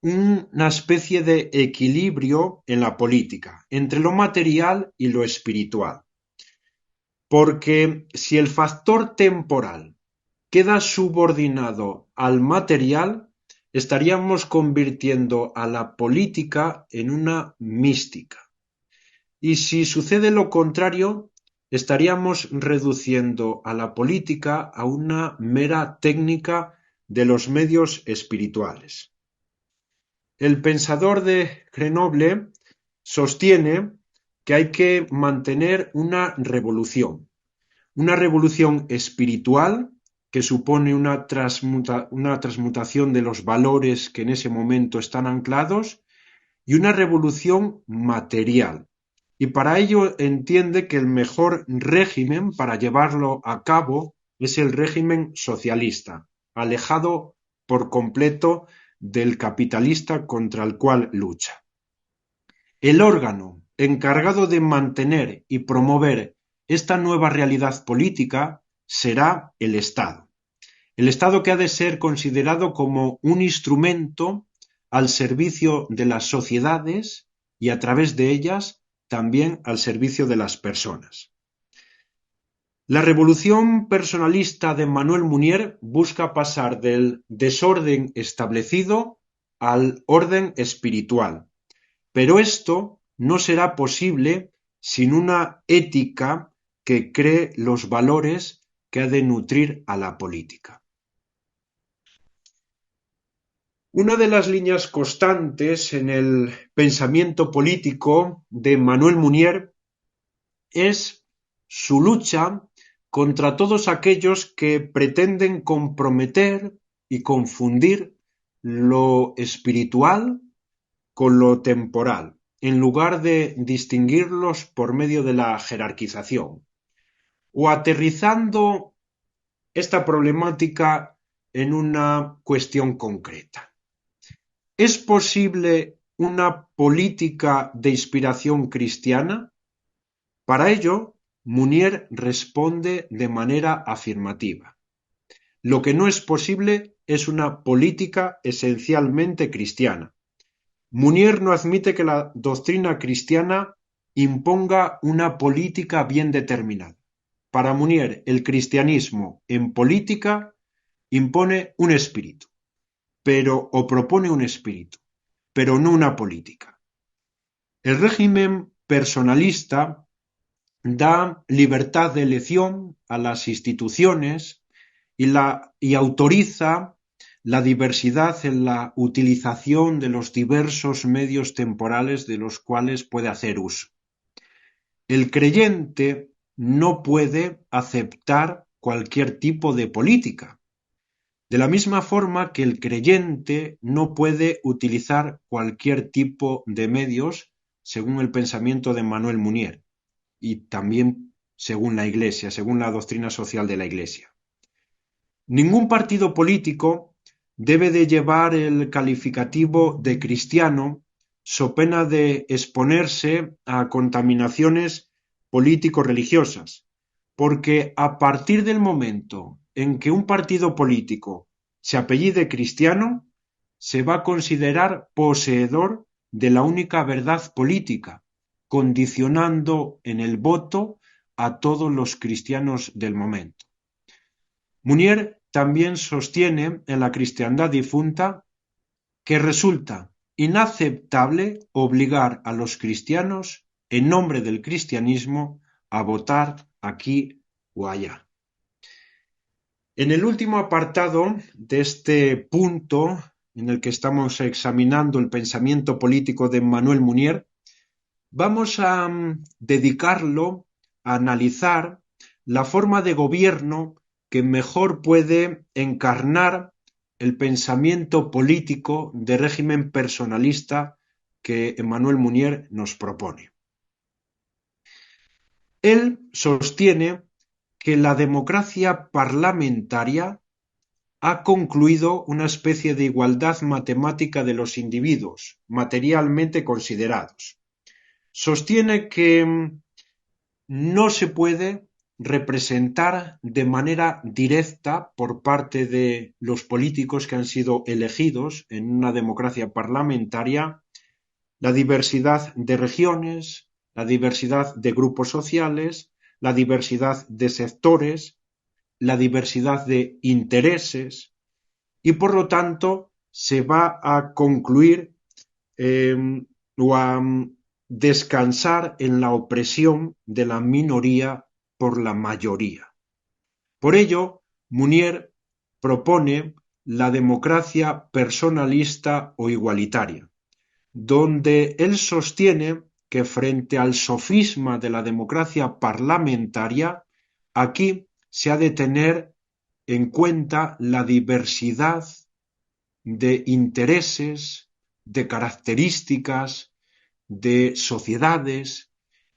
una especie de equilibrio en la política entre lo material y lo espiritual. Porque si el factor temporal queda subordinado al material, estaríamos convirtiendo a la política en una mística. Y si sucede lo contrario, estaríamos reduciendo a la política a una mera técnica de los medios espirituales. El pensador de Grenoble sostiene que hay que mantener una revolución espiritual que supone una transmutación de los valores que en ese momento están anclados y una revolución material. Y para ello entiende que el mejor régimen para llevarlo a cabo es el régimen socialista, alejado por completo del capitalista contra el cual lucha. El órgano encargado de mantener y promover esta nueva realidad política será el Estado. El Estado que ha de ser considerado como un instrumento al servicio de las sociedades y a través de ellas también al servicio de las personas. La revolución personalista de Manuel Munier busca pasar del desorden establecido al orden espiritual, pero esto no será posible sin una ética que cree los valores que ha de nutrir a la política. Una de las líneas constantes en el pensamiento político de Manuel Munier es su lucha contra todos aquellos que pretenden comprometer y confundir lo espiritual con lo temporal, en lugar de distinguirlos por medio de la jerarquización, o aterrizando esta problemática en una cuestión concreta. ¿Es posible una política de inspiración cristiana? Para ello, Munier responde de manera afirmativa. Lo que no es posible es una política esencialmente cristiana. Munier no admite que la doctrina cristiana imponga una política bien determinada. Para Munier, el cristianismo en política impone un espíritu, o propone un espíritu, pero no una política. El régimen personalista da libertad de elección a las instituciones y autoriza la diversidad en la utilización de los diversos medios temporales de los cuales puede hacer uso. El creyente no puede aceptar cualquier tipo de política, de la misma forma que el creyente no puede utilizar cualquier tipo de medios según el pensamiento de Manuel Munier y también según la Iglesia, según la doctrina social de la Iglesia. Ningún partido político debe de llevar el calificativo de cristiano so pena de exponerse a contaminaciones político-religiosas, porque a partir del momento en que un partido político se apellide cristiano, se va a considerar poseedor de la única verdad política, condicionando en el voto a todos los cristianos del momento. Munier también sostiene en la cristiandad difunta que resulta inaceptable obligar a los cristianos, en nombre del cristianismo, a votar aquí o allá. En el último apartado de este punto, en el que estamos examinando el pensamiento político de Manuel Munier, vamos a dedicarlo a analizar la forma de gobierno que mejor puede encarnar el pensamiento político de régimen personalista que Emmanuel Munier nos propone. Él sostiene que la democracia parlamentaria ha concluido una especie de igualdad matemática de los individuos, materialmente considerados. Sostiene que no se puede representar de manera directa por parte de los políticos que han sido elegidos en una democracia parlamentaria la diversidad de regiones, la diversidad de grupos sociales, la diversidad de sectores, la diversidad de intereses y por lo tanto se va a concluir o a descansar en la opresión de la minoría por la mayoría. Por ello, Munier propone la democracia personalista o igualitaria, donde él sostiene que frente al sofisma de la democracia parlamentaria, aquí se ha de tener en cuenta la diversidad de intereses, de características, de sociedades,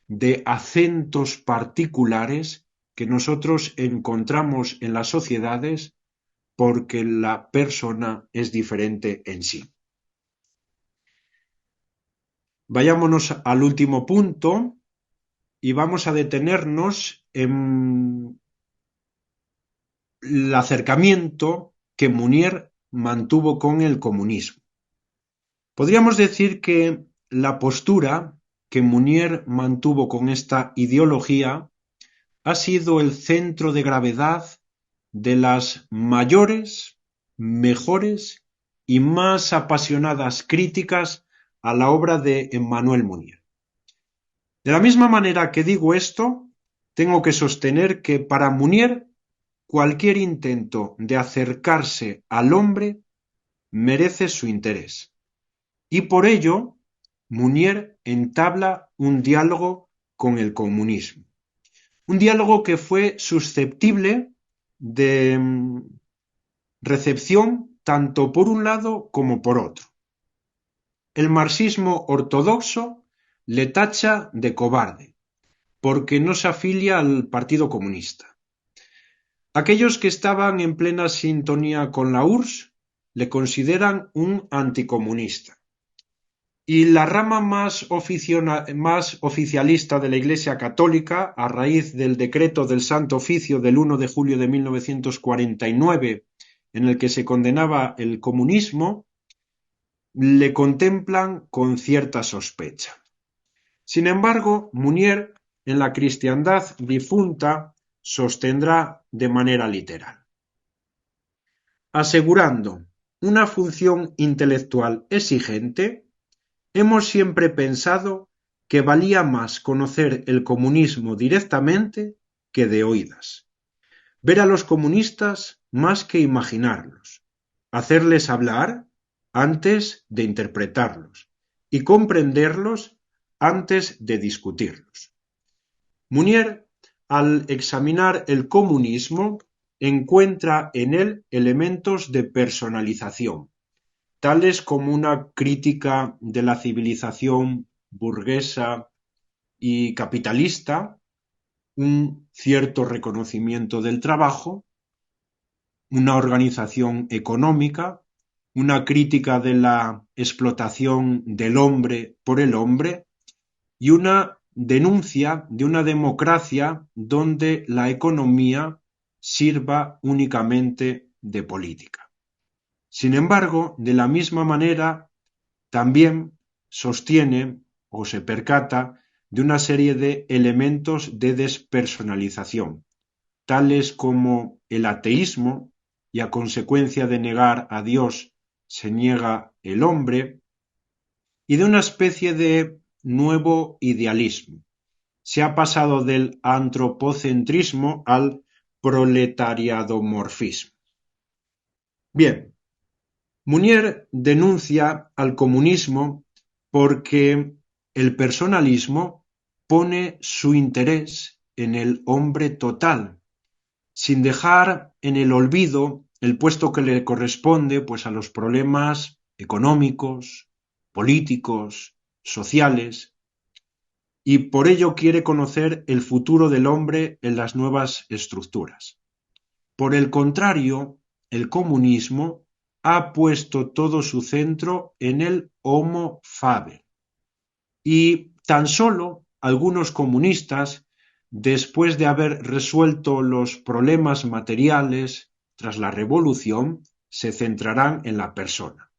de acentos particulares que nosotros encontramos en las sociedades porque la persona es diferente en sí. Vayámonos al último punto, y vamos a detenernos en el acercamiento que Munier mantuvo con el comunismo. Podríamos decir que la postura que Munier mantuvo con esta ideología ha sido el centro de gravedad de las mayores, mejores y más apasionadas críticas a la obra de Emmanuel Munier. De la misma manera que digo esto, tengo que sostener que para Munier cualquier intento de acercarse al hombre merece su interés. Y por ello, Munier entabla un diálogo con el comunismo. Un diálogo que fue susceptible de recepción tanto por un lado como por otro. El marxismo ortodoxo le tacha de cobarde, porque no se afilia al Partido Comunista. Aquellos que estaban en plena sintonía con la URSS le consideran un anticomunista. Y la rama más oficialista de la Iglesia Católica, a raíz del decreto del Santo Oficio del 1 de julio de 1949, en el que se condenaba el comunismo, le contemplan con cierta sospecha. Sin embargo, Munier, en la cristiandad difunta, sostendrá de manera literal, asegurando una función intelectual exigente. Hemos siempre pensado que valía más conocer el comunismo directamente que de oídas, ver a los comunistas más que imaginarlos, hacerles hablar antes de interpretarlos y comprenderlos antes de discutirlos. Munier, al examinar el comunismo, encuentra en él elementos de personalización, tales como una crítica de la civilización burguesa y capitalista, un cierto reconocimiento del trabajo, una organización económica, una crítica de la explotación del hombre por el hombre y una denuncia de una democracia donde la economía sirva únicamente de política. Sin embargo, de la misma manera, también sostiene o se percata de una serie de elementos de despersonalización, tales como el ateísmo, y a consecuencia de negar a Dios se niega el hombre, y de una especie de nuevo idealismo. Se ha pasado del antropocentrismo al proletariadomorfismo. Bien, Munier denuncia al comunismo porque el personalismo pone su interés en el hombre total, sin dejar en el olvido el puesto que le corresponde pues a los problemas económicos, políticos, sociales, y por ello quiere conocer el futuro del hombre en las nuevas estructuras. Por el contrario, el comunismo ha puesto todo su centro en el homo faber, y tan solo algunos comunistas, después de haber resuelto los problemas materiales tras la revolución, se centrarán en la persona.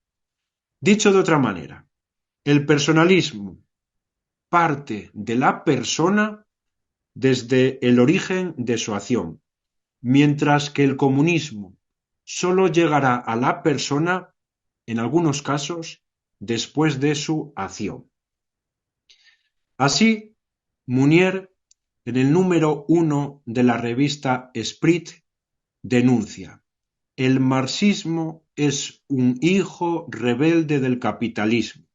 Dicho de otra manera, el personalismo parte de la persona desde el origen de su acción, mientras que el comunismo solo llegará a la persona, en algunos casos, después de su acción. Así, Munier, en el número 1 de la revista Esprit, denuncia: el marxismo es un hijo rebelde del capitalismo,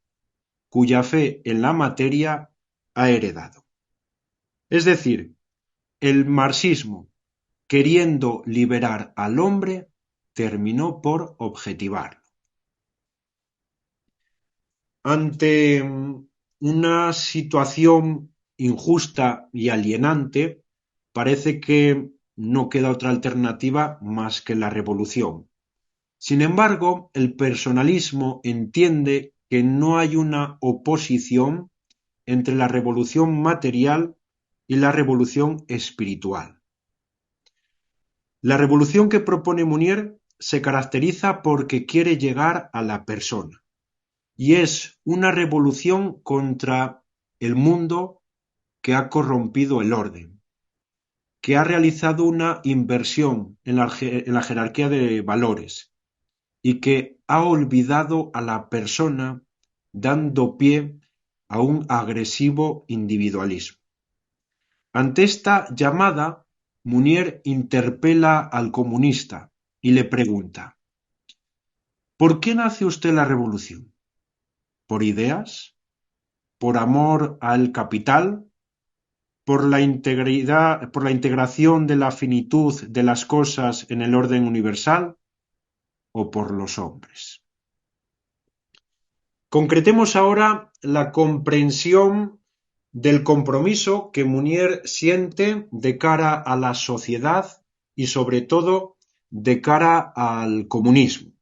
cuya fe en la materia ha heredado. Es decir, el marxismo, queriendo liberar al hombre, terminó por objetivarlo. Ante una situación injusta y alienante, parece que no queda otra alternativa más que la revolución. Sin embargo, el personalismo entiende que no hay una oposición entre la revolución material y la revolución espiritual. La revolución que propone Munier se caracteriza porque quiere llegar a la persona y es una revolución contra el mundo que ha corrompido el orden, que ha realizado una inversión en la jerarquía de valores y que ha olvidado a la persona dando pie a un agresivo individualismo. Ante esta llamada, Munier interpela al comunista y le pregunta: ¿por qué nace usted la revolución? ¿Por ideas? ¿Por amor al capital? ¿Por la integridad, por la integración de la finitud de las cosas en el orden universal? ¿O por los hombres? Concretemos ahora la comprensión del compromiso que Munier siente de cara a la sociedad y sobre todo de cara al comunismo.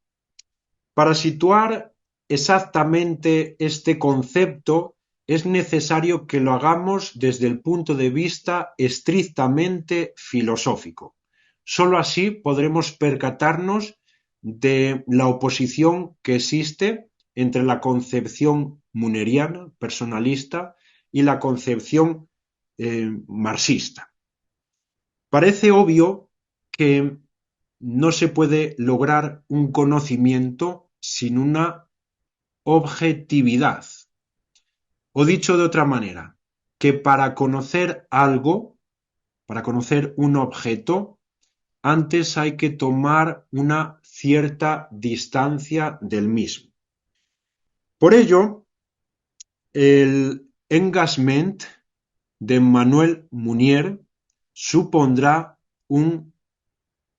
Para situar exactamente este concepto es necesario que lo hagamos desde el punto de vista estrictamente filosófico. Sólo así podremos percatarnos de la oposición que existe entre la concepción muneriana, personalista, y la concepción marxista. Parece obvio que no se puede lograr un conocimiento sin una objetividad. O dicho de otra manera, que para conocer algo, para conocer un objeto, antes hay que tomar una cierta distancia del mismo. Por ello, el engagement de Emmanuel Munier supondrá un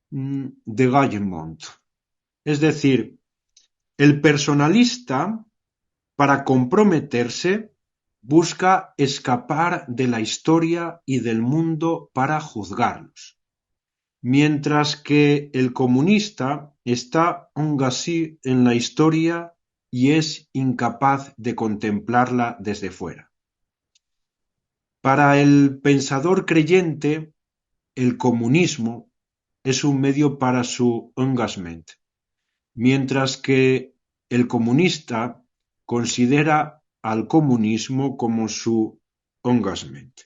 dégagement, es decir, el personalista, para comprometerse, busca escapar de la historia y del mundo para juzgarlos, mientras que el comunista está engagé en la historia y es incapaz de contemplarla desde fuera. Para el pensador creyente, el comunismo es un medio para su engagement, mientras que el comunista considera al comunismo como su engagement.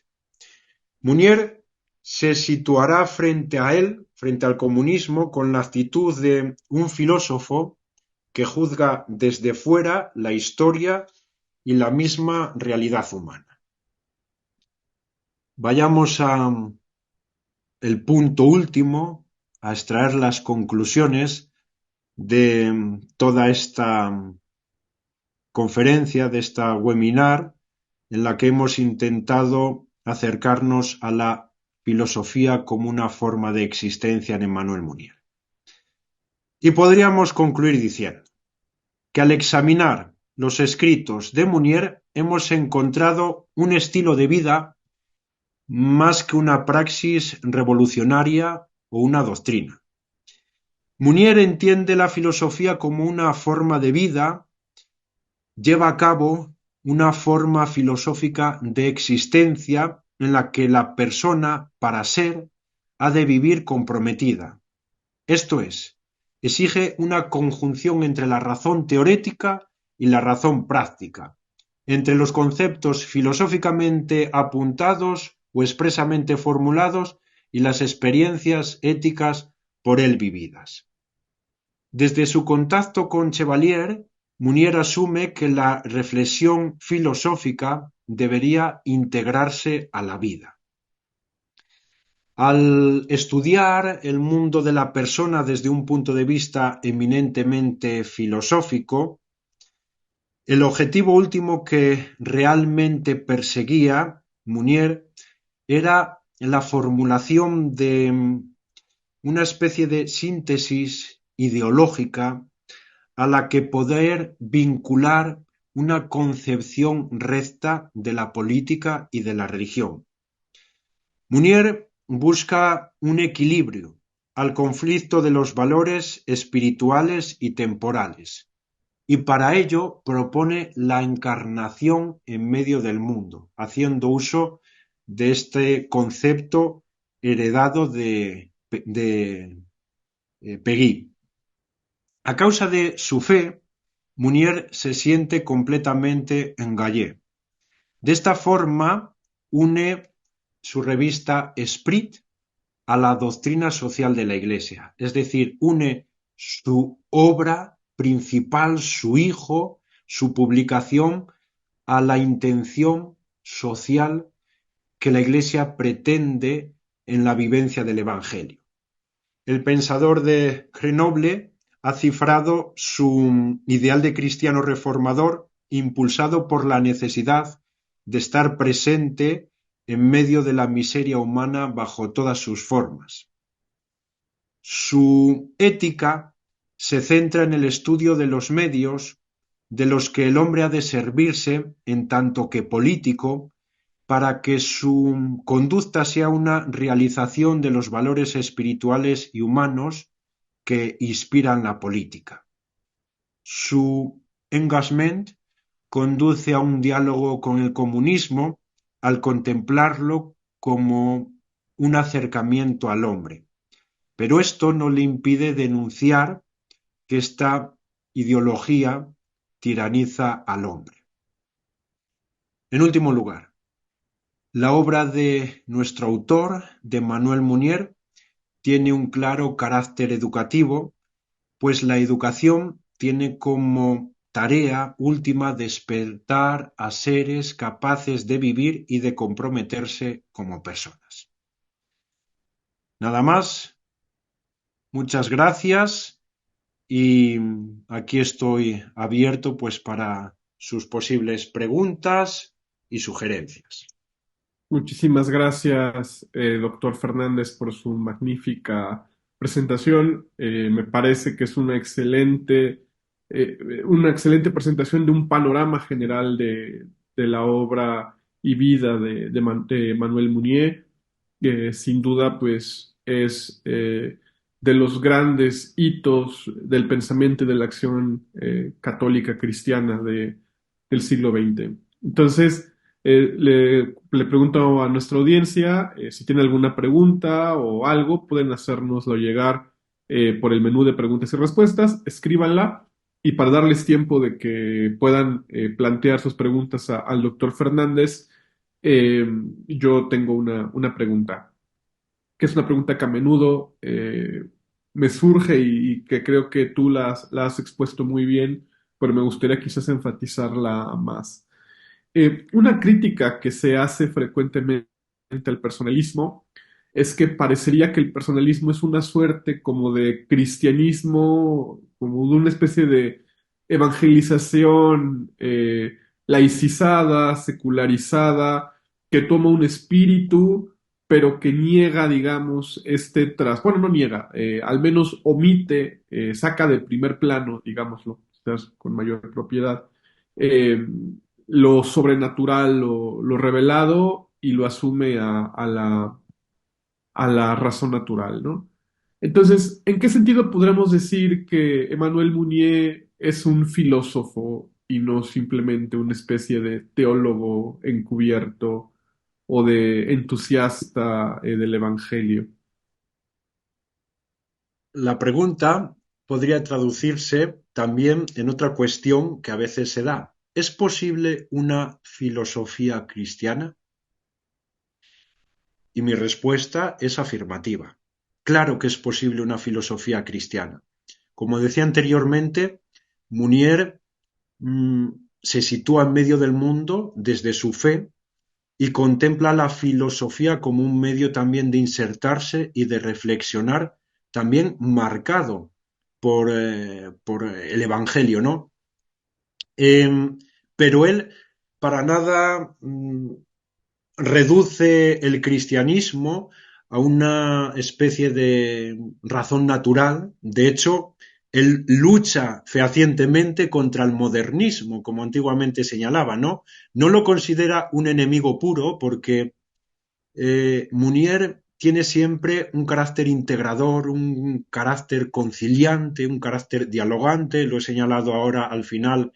Munier se situará frente a él, frente al comunismo, con la actitud de un filósofo que juzga desde fuera la historia y la misma realidad humana. Vayamos el punto último, a extraer las conclusiones de toda esta conferencia, de esta webinar, en la que hemos intentado acercarnos a la filosofía como una forma de existencia en Emmanuel Munier. Y podríamos concluir diciendo que al examinar los escritos de Munier hemos encontrado un estilo de vida más que una praxis revolucionaria o una doctrina. Munier entiende la filosofía como una forma de vida, lleva a cabo una forma filosófica de existencia en la que la persona, para ser, ha de vivir comprometida. Esto es, exige una conjunción entre la razón teórica y la razón práctica, entre los conceptos filosóficamente apuntados o expresamente formulados y las experiencias éticas por él vividas. Desde su contacto con Chevalier, Munier asume que la reflexión filosófica debería integrarse a la vida. Al estudiar el mundo de la persona desde un punto de vista eminentemente filosófico, el objetivo último que realmente perseguía Munier era la formulación de una especie de síntesis ideológica a la que poder vincular una concepción recta de la política y de la religión. Munier busca un equilibrio al conflicto de los valores espirituales y temporales, y para ello propone la encarnación en medio del mundo, haciendo uso de este concepto heredado de Peggy. A causa de su fe, Munier se siente completamente engallé. De esta forma, une su revista Esprit a la doctrina social de la Iglesia, es decir, une su obra principal, su hijo, su publicación, a la intención social que la Iglesia pretende en la vivencia del Evangelio. El pensador de Grenoble ha cifrado su ideal de cristiano reformador impulsado por la necesidad de estar presente en medio de la miseria humana bajo todas sus formas. Su ética se centra en el estudio de los medios de los que el hombre ha de servirse en tanto que político para que su conducta sea una realización de los valores espirituales y humanos que inspiran la política. Su engagement conduce a un diálogo con el comunismo al contemplarlo como un acercamiento al hombre. Pero esto no le impide denunciar que esta ideología tiraniza al hombre. En último lugar, la obra de nuestro autor, de Manuel Munier, tiene un claro carácter educativo, pues la educación tiene como tarea última despertar a seres capaces de vivir y de comprometerse como personas. Nada más, muchas gracias y aquí estoy abierto pues para sus posibles preguntas y sugerencias. Muchísimas gracias, doctor Fernández, por su magnífica presentación. Me parece que es una excelente presentación de un panorama general de la obra y vida de Manuel Munier, que sin duda, pues, es de los grandes hitos del pensamiento y de la acción católica cristiana del siglo XX. Entonces, le pregunto a nuestra audiencia si tiene alguna pregunta o algo, pueden hacérnoslo llegar por el menú de preguntas y respuestas, escríbanla y para darles tiempo de que puedan plantear sus preguntas al doctor Fernández, eh, yo tengo una pregunta, que es una pregunta que a menudo me surge y que creo que tú la has expuesto muy bien, pero me gustaría quizás enfatizarla más. Una crítica que se hace frecuentemente al personalismo es que parecería que el personalismo es una suerte como de cristianismo, como de una especie de evangelización laicizada, secularizada, que toma un espíritu, pero que niega, digamos, bueno, no niega, al menos omite, saca de primer plano, digámoslo, quizás con mayor propiedad. eh, lo sobrenatural, lo revelado y lo asume a la razón natural, ¿no? Entonces, ¿en qué sentido podremos decir que Emmanuel Mounier es un filósofo y no simplemente una especie de teólogo encubierto o de entusiasta del Evangelio? La pregunta podría traducirse también en otra cuestión que a veces se da. ¿Es posible una filosofía cristiana? Y mi respuesta es afirmativa. Claro que es posible una filosofía cristiana. Como decía anteriormente, Munier se sitúa en medio del mundo desde su fe y contempla la filosofía como un medio también de insertarse y de reflexionar, también marcado por el Evangelio, ¿no? Pero él para nada reduce el cristianismo a una especie de razón natural. De hecho, él lucha fehacientemente contra el modernismo, como antiguamente señalaba, ¿no? No lo considera un enemigo puro porque Munier tiene siempre un carácter integrador, un carácter conciliante, un carácter dialogante, lo he señalado ahora al final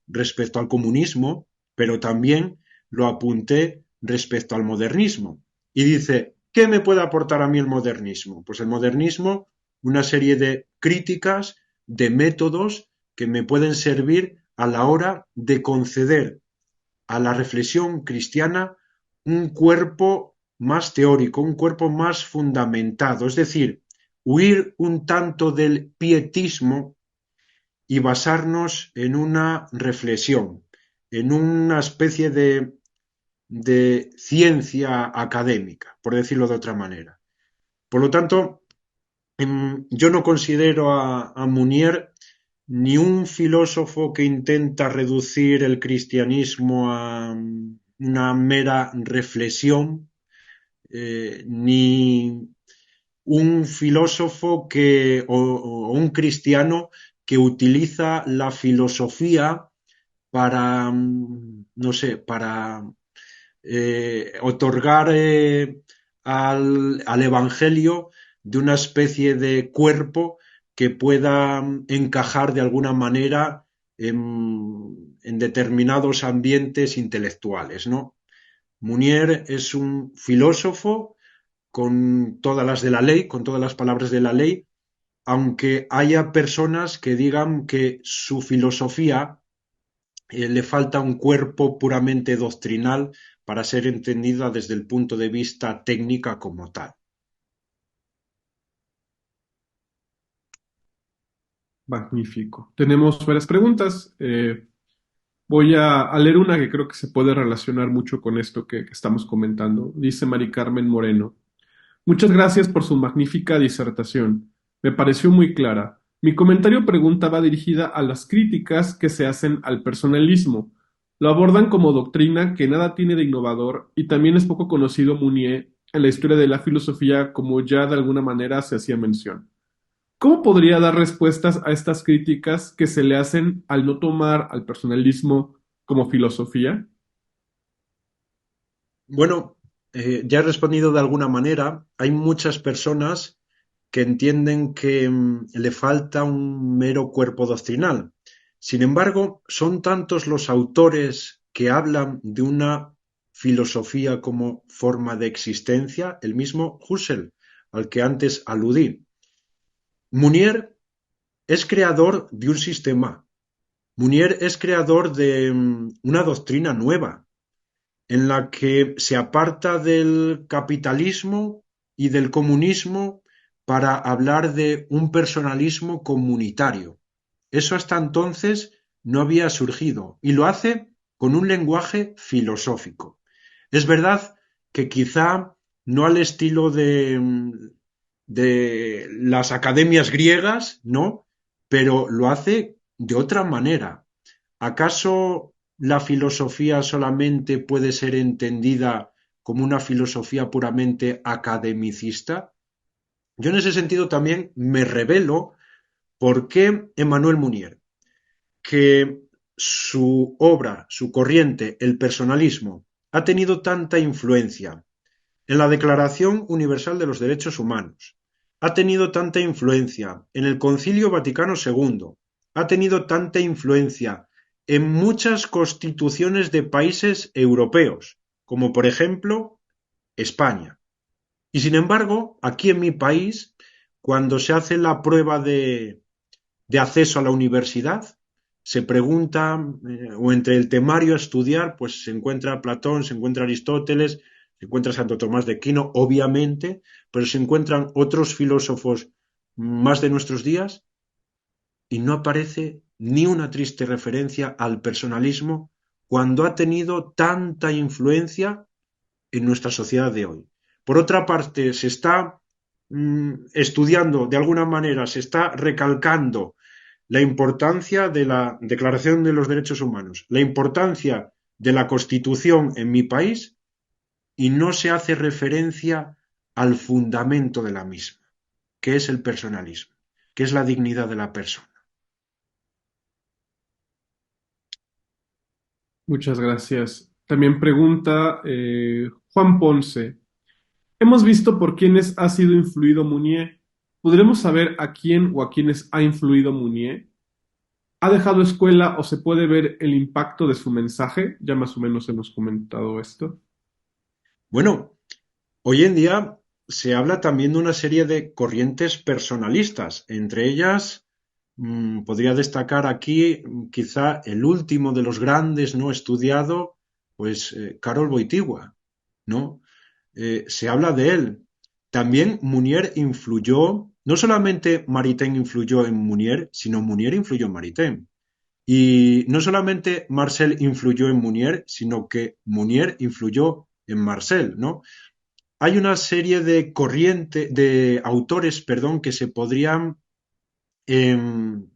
respecto al comunismo, pero también lo apunté respecto al modernismo. Y dice, ¿qué me puede aportar a mí el modernismo? Pues el modernismo, una serie de críticas, de métodos que me pueden servir a la hora de conceder a la reflexión cristiana un cuerpo más teórico, un cuerpo más fundamentado, es decir, huir un tanto del pietismo y basarnos en una reflexión, en una especie de ciencia académica, por decirlo de otra manera. Por lo tanto, yo no considero a Munier ni un filósofo que intenta reducir el cristianismo a una mera reflexión, ni un filósofo o un cristiano que utiliza la filosofía para, no sé, para otorgar al Evangelio de una especie de cuerpo que pueda encajar de alguna manera en determinados ambientes intelectuales, ¿no? Munier es un filósofo con todas las de la ley, con todas las palabras de la ley, aunque haya personas que digan que su filosofía le falta un cuerpo puramente doctrinal para ser entendida desde el punto de vista técnica como tal. Magnífico. Tenemos varias preguntas. Voy a leer una que creo que se puede relacionar mucho con esto que estamos comentando. Dice Mari Carmen Moreno. Muchas gracias por su magnífica disertación. Me pareció muy clara. Mi comentario pregunta va dirigida a las críticas que se hacen al personalismo. Lo abordan como doctrina que nada tiene de innovador y también es poco conocido Mounier en la historia de la filosofía como ya de alguna manera se hacía mención. ¿Cómo podría dar respuestas a estas críticas que se le hacen al no tomar al personalismo como filosofía? Bueno, ya he respondido de alguna manera. Hay muchas personas que entienden que le falta un mero cuerpo doctrinal. Sin embargo, son tantos los autores que hablan de una filosofía como forma de existencia, el mismo Husserl, al que antes aludí. Munier es creador de un sistema. Munier es creador de una doctrina nueva, en la que se aparta del capitalismo y del comunismo para hablar de un personalismo comunitario. Eso hasta entonces no había surgido y lo hace con un lenguaje filosófico. Es verdad que quizá no al estilo de las academias griegas, ¿no? Pero lo hace de otra manera. ¿Acaso la filosofía solamente puede ser entendida como una filosofía puramente academicista? Yo en ese sentido también me revelo por qué Emmanuel Munier, que su obra, su corriente, el personalismo, ha tenido tanta influencia en la Declaración Universal de los Derechos Humanos, ha tenido tanta influencia en el Concilio Vaticano II, ha tenido tanta influencia en muchas constituciones de países europeos, como por ejemplo España. Y sin embargo, aquí en mi país, cuando se hace la prueba de acceso a la universidad, se pregunta, o entre el temario a estudiar, pues se encuentra Platón, se encuentra Aristóteles, se encuentra Santo Tomás de Aquino, obviamente, pero se encuentran otros filósofos más de nuestros días y no aparece ni una triste referencia al personalismo cuando ha tenido tanta influencia en nuestra sociedad de hoy. Por otra parte, se está estudiando, de alguna manera, se está recalcando la importancia de la Declaración de los Derechos Humanos, la importancia de la Constitución en mi país y no se hace referencia al fundamento de la misma, que es el personalismo, que es la dignidad de la persona. Muchas gracias. También pregunta Juan Ponce. Hemos visto por quiénes ha sido influido Mounier. ¿Podremos saber a quién o a quiénes ha influido Mounier? ¿Ha dejado escuela o se puede ver el impacto de su mensaje? Ya más o menos hemos comentado esto. Bueno, hoy en día se habla también de una serie de corrientes personalistas. Entre ellas, podría destacar aquí quizá el último de los grandes no estudiado, pues Karol Wojtyła, ¿no? Se habla de él. También Munier influyó, no solamente Maritain influyó en Munier, sino Munier influyó en Maritain. Y no solamente Marcel influyó en Munier, sino que Munier influyó en Marcel, ¿no? Hay una serie de de autores, perdón, que se podrían em,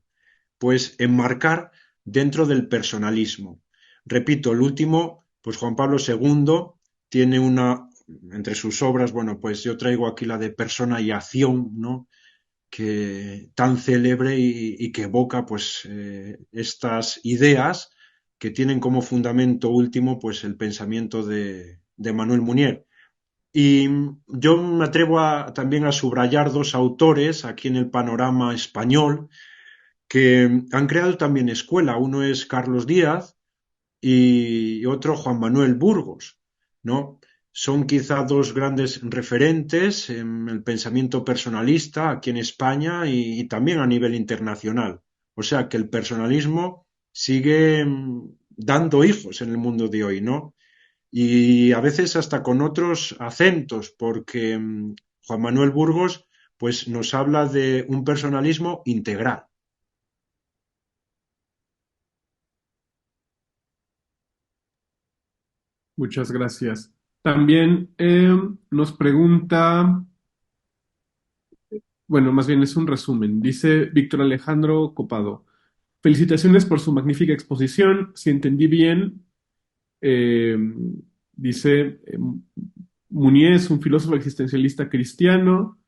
pues enmarcar dentro del personalismo. Repito, el último, pues Juan Pablo II tiene una, entre sus obras, bueno, pues yo traigo aquí la de Persona y Acción, ¿no? Que tan célebre y que evoca pues estas ideas que tienen como fundamento último pues el pensamiento de Manuel Munier. Y yo me atrevo también a subrayar dos autores aquí en el panorama español que han creado también escuela. Uno es Carlos Díaz y otro Juan Manuel Burgos, ¿no? Son quizá dos grandes referentes en el pensamiento personalista aquí en España y también a nivel internacional. O sea que el personalismo sigue dando hijos en el mundo de hoy, ¿no? Y a veces hasta con otros acentos, porque Juan Manuel Burgos pues nos habla de un personalismo integral. Muchas gracias. También nos pregunta, bueno, más bien es un resumen. Dice Víctor Alejandro Copado. Felicitaciones por su magnífica exposición. Si entendí bien, eh, dice, Munier es un filósofo existencialista cristiano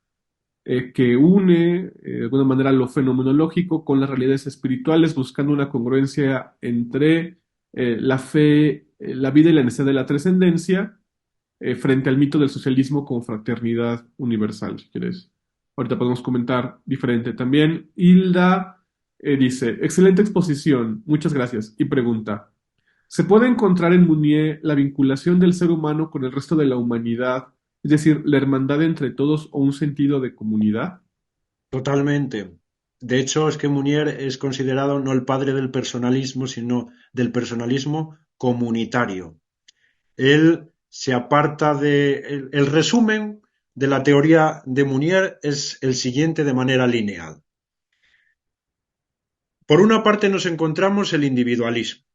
que une de alguna manera lo fenomenológico con las realidades espirituales, buscando una congruencia entre la fe, la vida y la necesidad de la trascendencia frente al mito del socialismo como fraternidad universal, si quieres. Ahorita podemos comentar diferente también. Hilda dice, excelente exposición, muchas gracias. Y pregunta, ¿se puede encontrar en Mounier la vinculación del ser humano con el resto de la humanidad, es decir, la hermandad entre todos o un sentido de comunidad? Totalmente. De hecho, es que Munier es considerado no el padre del personalismo, sino del personalismo comunitario. Él se aparta el resumen de la teoría de Munier es el siguiente de manera lineal. Por una parte nos encontramos el individualismo,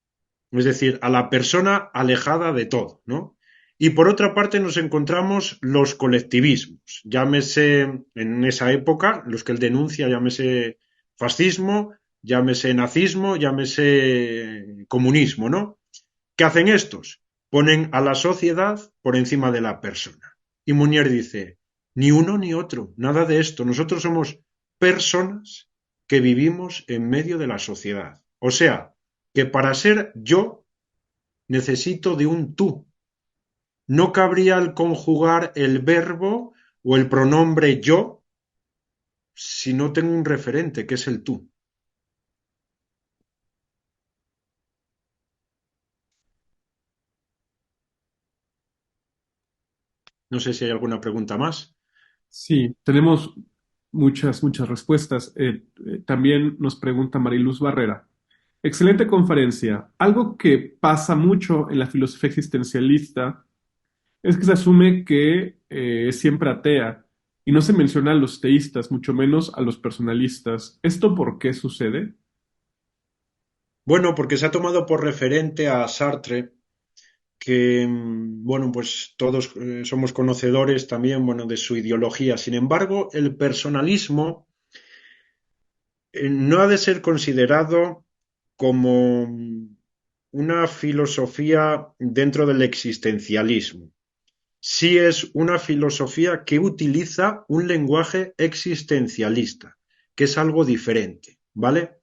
es decir, a la persona alejada de todo, ¿no? Y por otra parte nos encontramos los colectivismos, llámese en esa época, los que él denuncia, llámese fascismo, llámese nazismo, llámese comunismo, ¿no? ¿Qué hacen estos? Ponen a la sociedad por encima de la persona. Y Munier dice, ni uno ni otro, nada de esto. Nosotros somos personas que vivimos en medio de la sociedad. O sea, que para ser yo necesito de un tú. No cabría el conjugar el verbo o el pronombre yo si no tengo un referente, que es el tú. No sé si hay alguna pregunta más. Sí, tenemos muchas respuestas. También nos pregunta Mariluz Barrera. Excelente conferencia. Algo que pasa mucho en la filosofía existencialista es que se asume que es siempre atea y no se menciona a los teístas, mucho menos a los personalistas. ¿Esto por qué sucede? Bueno, porque se ha tomado por referente a Sartre, que, bueno, pues todos somos conocedores también, bueno, de su ideología. Sin embargo, el personalismo no ha de ser considerado como una filosofía dentro del existencialismo. Sí es una filosofía que utiliza un lenguaje existencialista, que es algo diferente, ¿vale?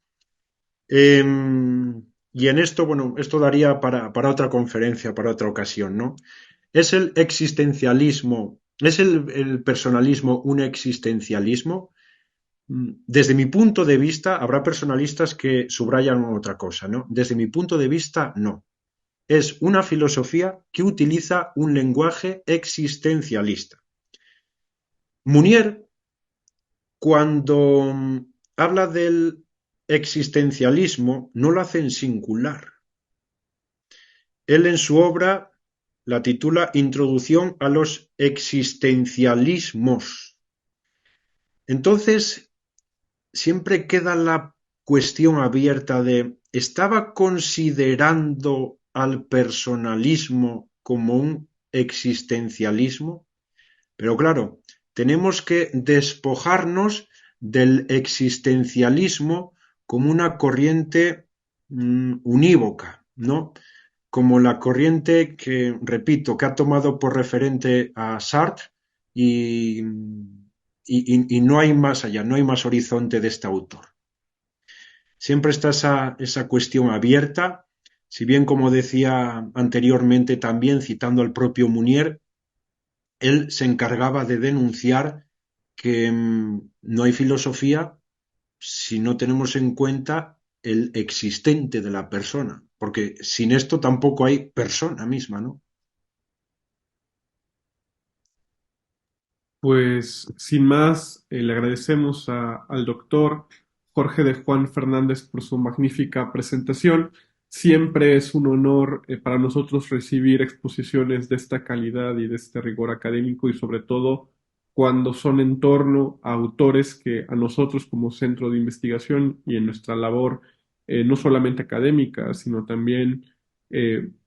Y en esto, bueno, esto daría para otra conferencia, para otra ocasión, ¿no? ¿Es el existencialismo, es el personalismo un existencialismo? Desde mi punto de vista, habrá personalistas que subrayan otra cosa, ¿no? Desde mi punto de vista, no. es una filosofía que utiliza un lenguaje existencialista. Munier, cuando habla del existencialismo, no lo hace en singular. Él en su obra la titula Introducción a los existencialismos. Entonces, siempre queda la cuestión abierta de, ¿estaba considerando al personalismo como un existencialismo? Pero claro, tenemos que despojarnos del existencialismo como una corriente unívoca, ¿no? Como la corriente que, repito, que ha tomado por referente a Sartre y no hay más allá, no hay más horizonte de este autor. Siempre está esa cuestión abierta, si bien como decía anteriormente también, citando al propio Munier, él se encargaba de denunciar que no hay filosofía si no tenemos en cuenta el existente de la persona, porque sin esto tampoco hay persona misma, ¿no? Pues sin más, le agradecemos al doctor Jorge de Juan Fernández por su magnífica presentación. Siempre es un honor para nosotros recibir exposiciones de esta calidad y de este rigor académico y sobre todo cuando son en torno a autores que a nosotros como centro de investigación y en nuestra labor no solamente académica, sino también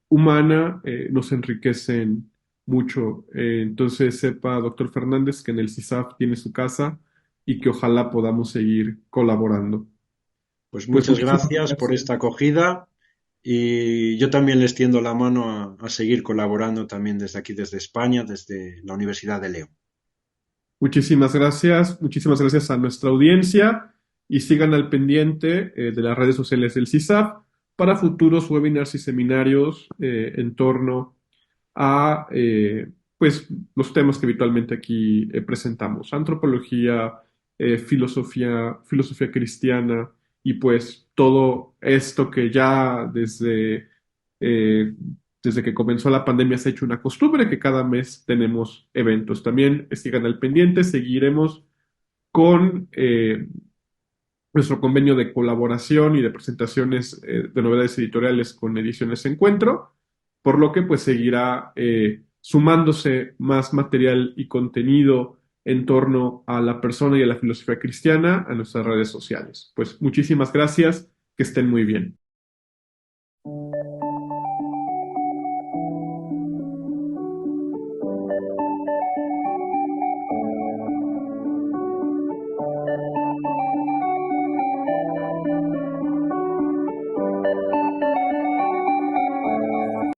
humana, nos enriquecen mucho. Entonces sepa, doctor Fernández, que en el CISAF tiene su casa y que ojalá podamos seguir colaborando. Pues Pues muchas muchísimas gracias por gracias. esta acogida y yo también les tiendo la mano a seguir colaborando también desde aquí, desde España, desde la Universidad de León. Muchísimas gracias a nuestra audiencia y sigan al pendiente de las redes sociales del CISAF para futuros webinars y seminarios en torno a pues los temas que habitualmente aquí presentamos, antropología, filosofía cristiana y pues todo esto que ya eh, desde que comenzó la pandemia se ha hecho una costumbre que cada mes tenemos eventos. También sigan al pendiente, seguiremos con nuestro convenio de colaboración y de presentaciones de novedades editoriales con Ediciones Encuentro, por lo que pues seguirá sumándose más material y contenido en torno a la persona y a la filosofía cristiana a nuestras redes sociales. Pues muchísimas gracias, que estén muy bien.